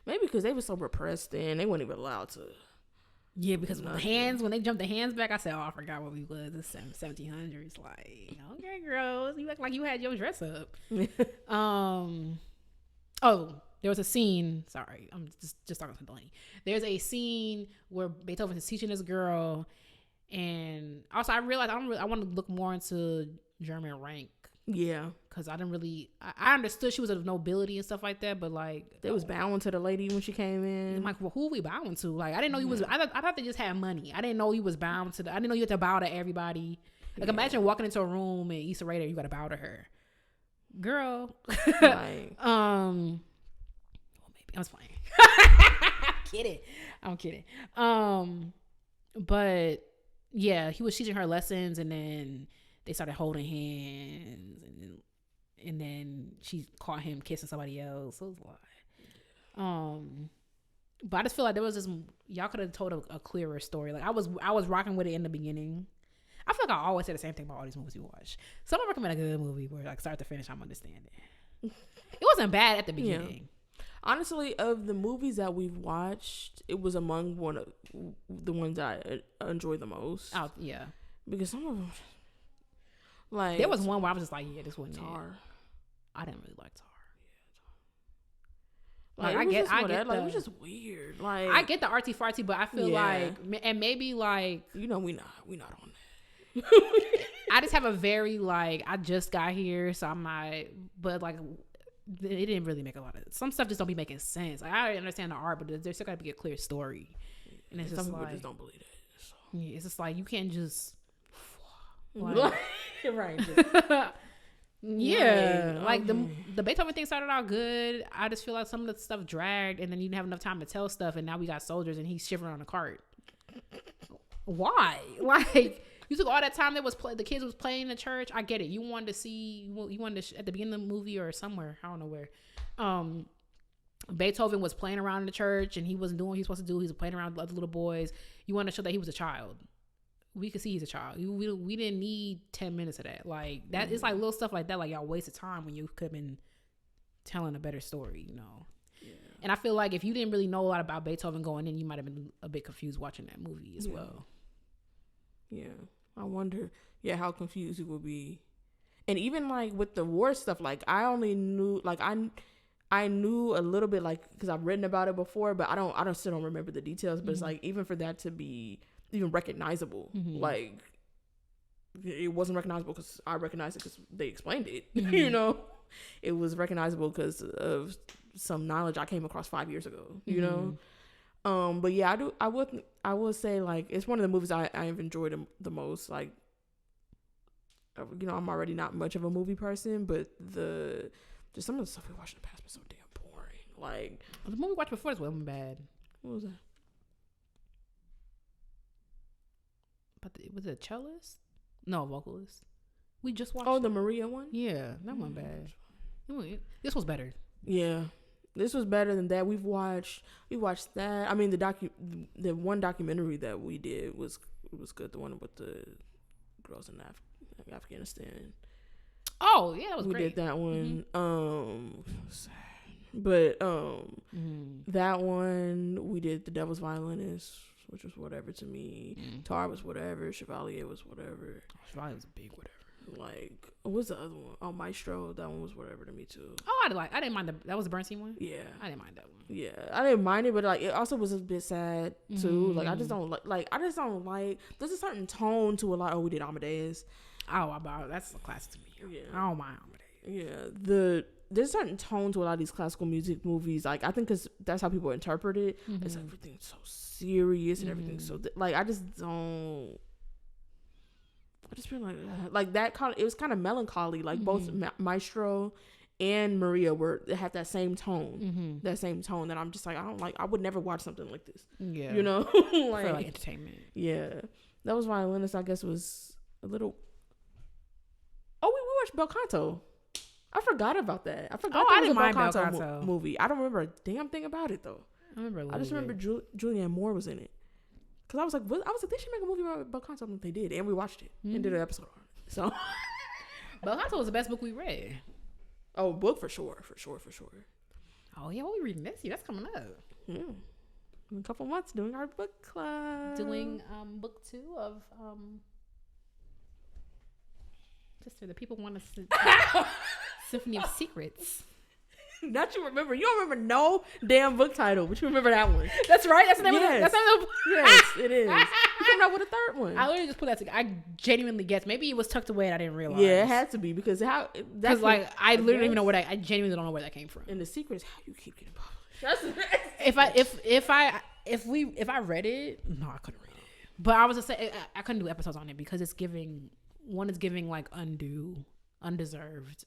Maybe because they were so repressed then they weren't even allowed to. Yeah, because when they jumped the hands back, I said, oh, I forgot what we was. It's 1700s. Like, okay, girls, you act like you had your dress up. There was a scene. Sorry, I'm just talking to Dalanie. There's a scene where Beethoven is teaching this girl, and also I realized I want to look more into German rank. Yeah, because I didn't really. I understood she was of nobility and stuff like that, but like they was bowing to the lady when she came in. I'm like, well, who are we bowing to? Like, I didn't know he was. I thought they just had money. I didn't know he was bound to. I didn't know you had to bow to everybody. Like, imagine walking into a room and Issa Rae there, you got to bow to her, girl. Like, well, maybe I was playing. I'm kidding. But yeah, he was teaching her lessons, and then they started holding hands, and then she caught him kissing somebody else. So it was like, but I just feel like there was this. Y'all could have told a clearer story. Like I was rocking with it in the beginning. I feel like I always say the same thing about all these movies we watch. Someone recommend a good movie where like start to finish I'm understanding. It wasn't bad at the beginning. Yeah. Honestly, of the movies that we've watched, it was among one of the ones that I enjoyed the most. Oh yeah, because some of them. Like there was one where I was just like, yeah, this wasn't Tar. It. I didn't really like Tar. Like I get like it was just weird. Like I get the artsy fartsy, but I feel like, and maybe like we're not on that. I just have a very like I just got here, so I'm not. But like it didn't really make a lot of some stuff. Just don't be making sense. Like, I understand the art, but there's still got to be a clear story. And it's just like just don't believe it. So. Yeah, it's just like you can't just. Like, right. Yeah, like the Beethoven thing started out good. I just feel like some of the stuff dragged, and then you didn't have enough time to tell stuff, and now we got soldiers, and he's shivering on a cart. Why? Like you took all that time that was the kids was playing in the church. I get it. You wanted to at the beginning of the movie or somewhere. I don't know where. Beethoven was playing around in the church, and he wasn't doing what he was supposed to do. He was playing around with other little boys. You wanted to show that he was a child. We could see he's a child. We didn't need 10 minutes of that. Like that, it's like little stuff like that. Like y'all wasted time when you could have been telling a better story, you know. Yeah. And I feel like if you didn't really know a lot about Beethoven going in, you might have been a bit confused watching that movie as well. Yeah, I wonder. Yeah, how confused you will be. And even like with the war stuff, like I only knew like I knew a little bit like because I've written about it before, but I still don't remember the details. But it's like even for that to be even recognizable, like it wasn't recognizable because I recognized it because they explained it. You know, it was recognizable because of some knowledge I came across 5 years ago. You know, but yeah, I would say like it's one of the movies I have enjoyed the most. Like, you know, I'm already not much of a movie person, but the Just some of the stuff we watched in the past was so damn boring. Like the movie we watched before this wasn't bad. What was that? But was it a cellist? No, vocalist. We just watched. Oh, the Maria one. Yeah, that wasn't bad. This was better. Yeah, this was better than that. We watched that. I mean, the one documentary that we did was good. The one with the girls in Afghanistan. Oh yeah, that was great. We did that one. That one we did. The Devil's Violinist, which was whatever to me. Tar was whatever. Chevalier was whatever. Chevalier was a big whatever. Like, what's the other one? Oh, Maestro. That one was whatever to me too. Oh, I didn't mind that was the Bernstein one. Yeah, I didn't mind that one. Yeah, I didn't mind it, but like it also was a bit sad too. Like I just don't like. There's a certain tone to a lot. Oh, we did Amadeus. Oh, that's a classic to me. Yeah, I don't mind Amadeus. Yeah, there's a certain tone to a lot of these classical music movies. Like I think because that's how people interpret it. It's everything's so serious and everything's so like I just feel like that it was kind of melancholy. Like both Maestro and Maria had that same tone, that I'm just like I would never watch something like this. Yeah, you know, for like entertainment. Yeah, that was Violinist. I guess was a little. Oh, we watched Bel Canto. I forgot about that. I forgot there was a Bel Canto movie. I don't remember a damn thing about it though. I just remember Julianne Moore was in it. Cause I was like, they should make a movie about Bel Canto, and they did, and we watched it and did an episode on it. So, Bel Canto was the best book we read. Oh, book for sure. Oh yeah, what we reading this year? That's coming up. Yeah, in a couple months, doing our book club. Doing book 2 of Sister. The people want to Symphony of Secrets. Not you remember. You don't remember no damn book title, but you remember that one. That's right. That's the name of it. Yes, it is. You came out with a third one. I literally just put that together. I genuinely guessed. Maybe it was tucked away and I didn't realize. Yeah, it had to be because I literally don't even know where that. I genuinely don't know where that came from. And the secret is how you keep getting published. If I read it, no, I couldn't read it. But I was just saying I couldn't do episodes on it because it's giving like undeserved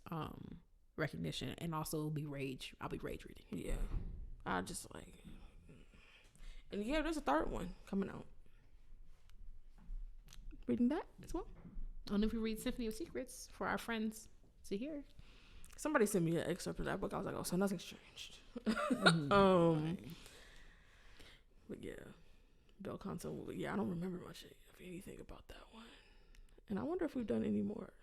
recognition, and also I'll be rage reading. Yeah, I just like, and yeah, there's a third one coming out. Reading that as well. And if we read Symphony of Secrets for our friends to hear. Somebody sent me an excerpt of that book. I was like, oh, so nothing's changed. But yeah, Bel Canto. Yeah, I don't remember much of anything about that one, and I wonder if we've done any more.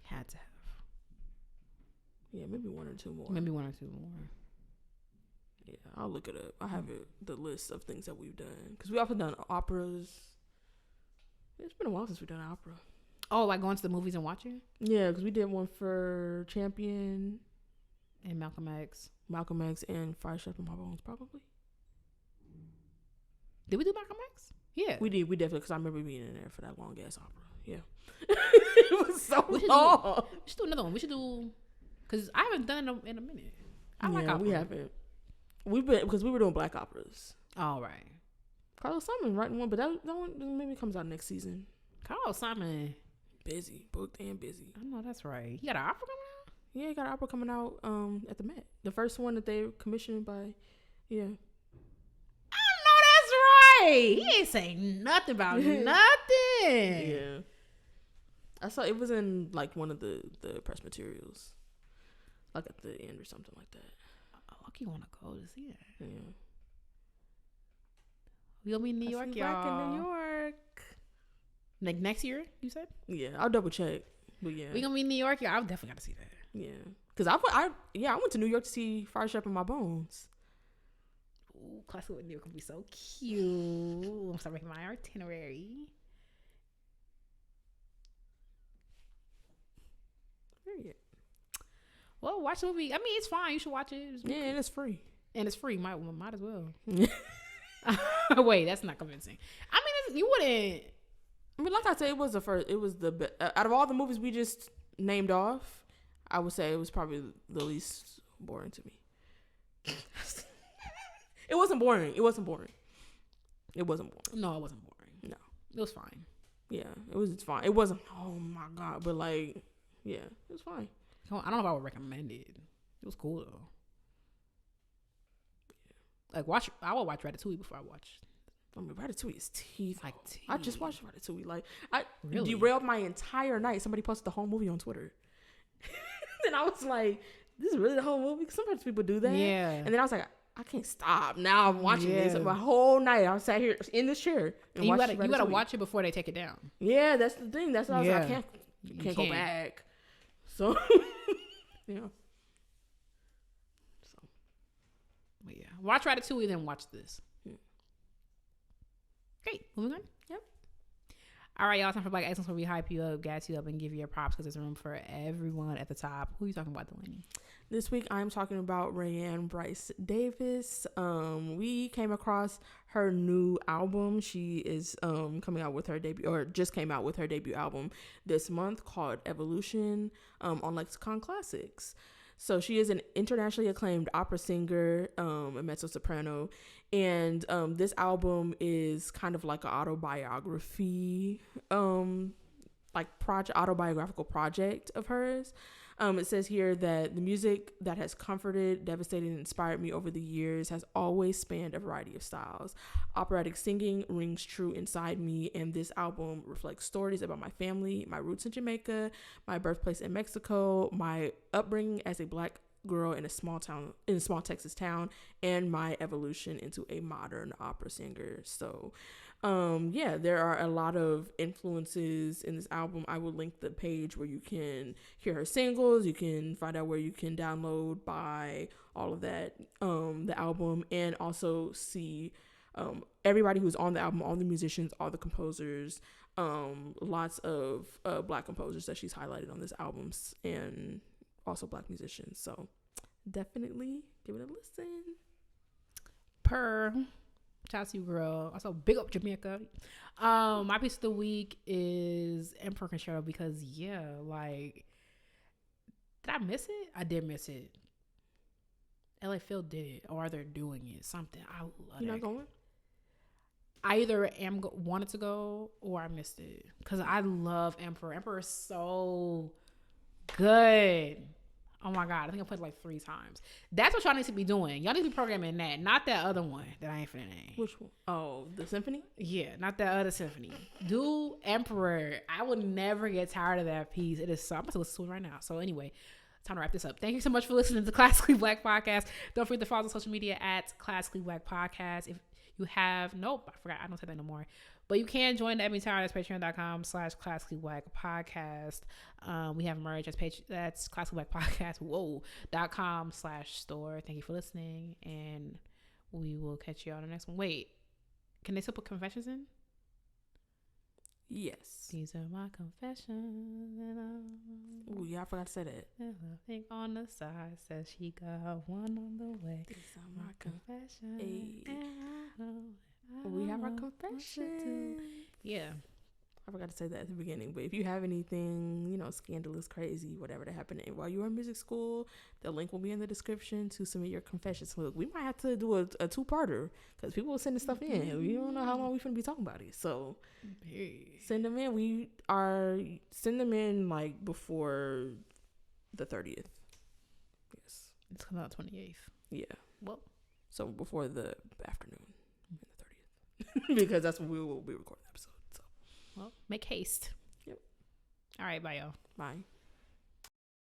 Had to have. Yeah, maybe one or two more. Yeah, I'll look it up. I have the list of things that we've done. Because we also done operas. It's been a while since we've done an opera. Oh, like going to the movies and watching? Yeah, because we did one for Champion. And Malcolm X. And Fire Shut in My Bones, probably. Did we do Malcolm X? Yeah. We did. We definitely, because I remember being in there for that long-ass opera. Yeah. It was so long. We should do another one. We should do, because I haven't done it in a minute. I like opera. We haven't. Because we were doing black operas. All right. Carlos Simon writing one, but that one maybe comes out next season. Carlos Simon. Busy. Booked and busy. I know, that's right. He got an opera coming out? Yeah, he got an opera coming out at the Met. The first one that they commissioned by, yeah. He ain't saying nothing about nothing. Yeah. I saw it was in like one of the press materials. Like at the end or something like that. I lucky want to go to see it. Yeah. We'll be in New York, y'all. Back in New York. Like next year, you said? Yeah, I'll double check. But yeah. We gonna be in New York, y'all. I definitely gotta see that. Yeah. Cause I went to New York to see Fire Shut in My Bones. Ooh, classical New York would be so cute. I'm starting making my itinerary. Period. Well, watch the movie. I mean, it's fine. You should watch it. Yeah, and it's free. Might as well. Wait, that's not convincing. I mean, you wouldn't. I mean, like I said, it was the first. It was the best out of all the movies we just named off. I would say it was probably the least boring to me. It wasn't boring. No, it wasn't boring. No, it was fine. Yeah, it was fine. It wasn't. Oh my god, but like, yeah, it was fine. don't know if I would recommend it. It was cool though. Like I would watch Ratatouille before I watch. I mean, Ratatouille is teeth. Like teeth. I just watched Ratatouille. Like I Really? derailed my entire night. Somebody posted the whole movie on Twitter, and I was like, "This is really the whole movie." Because sometimes people do that. Yeah. And then I was like, I can't stop. Now I'm watching this my whole night. I sat here in this chair and you gotta watch it before they take it down. Yeah, that's the thing. That's what I was like, I can't go back. So yeah. So but yeah. Watch Ratatouille, then watch this. Great. Moving on. Yep. All right, y'all. Time for Black Excellence, where we hype you up, gas you up, and give you your props because there's room for everyone at the top. Who are you talking about, Dalanie? This week, I'm talking about Raehann Bryce-Davis. We came across her new album. She is coming out with her debut, or just came out with her debut album this month called Evolution on Lexicon Classics. So she is an internationally acclaimed opera singer, a mezzo-soprano, and this album is kind of like an autobiography, autobiographical project of hers. It says here that the music that has comforted, devastated, and inspired me over the years has always spanned a variety of styles. Operatic singing rings true inside me, and this album reflects stories about my family, my roots in Jamaica, my birthplace in Mexico, my upbringing as a Black girl in a small Texas town, and my evolution into a modern opera singer. So there are a lot of influences in this album. I will link the page where you can hear her singles. You can find out where you can download, buy all of that, the album, and also see everybody who's on the album, all the musicians, all the composers, lots of Black composers that she's highlighted on this album, and also Black musicians. So definitely give it a listen. Shout out to you, girl. Also, big up Jamaica. My piece of the week is Emperor Concerto because, did I miss it? I did miss it. LA Phil did it, or they're doing it. Something. I love it. You're not going? I either wanted to go or I missed it because I love Emperor. Emperor is so good. Oh my God, I think I played like 3 times. That's what y'all need to be doing. Y'all need to be programming that, not that other one that I ain't finna name. Which one? Oh, the symphony? Yeah, not that other symphony. Do Emperor. I would never get tired of that piece. It is so, I'm about to listen to it right now. So anyway, time to wrap this up. Thank you so much for listening to Classically Black Podcast. Don't forget to follow us on social media at Classically Black Podcast. If you have, I forgot. I don't say that no more. But you can join the Ebony Tower. That's patreon.com/Classically Black Podcast. We have merch. That's Classically Black Podcast. .com/store. Thank you for listening. And we will catch you on the next one. Wait, can they still put confessions in? Yes. These are my confessions. Oh, yeah, I forgot to say that. Nothing on the side says she got one on the way. These are my confessions. Hey. We have our confession. Yeah. I forgot to say that at the beginning, but if you have anything, scandalous, crazy, whatever that happened while you were in music school, the link will be in the description to submit your confessions. Look, we might have to do a 2-parter because people are sending stuff in. We don't know how long we're going to be talking about it. So send them in. Send them in like before the 30th. Yes. It's coming out 28th. Yeah. Well, so before the afternoon, the 30th, because that's when we will be recording the episode. So. Well, make haste. Yep. All right. Bye, y'all. Bye.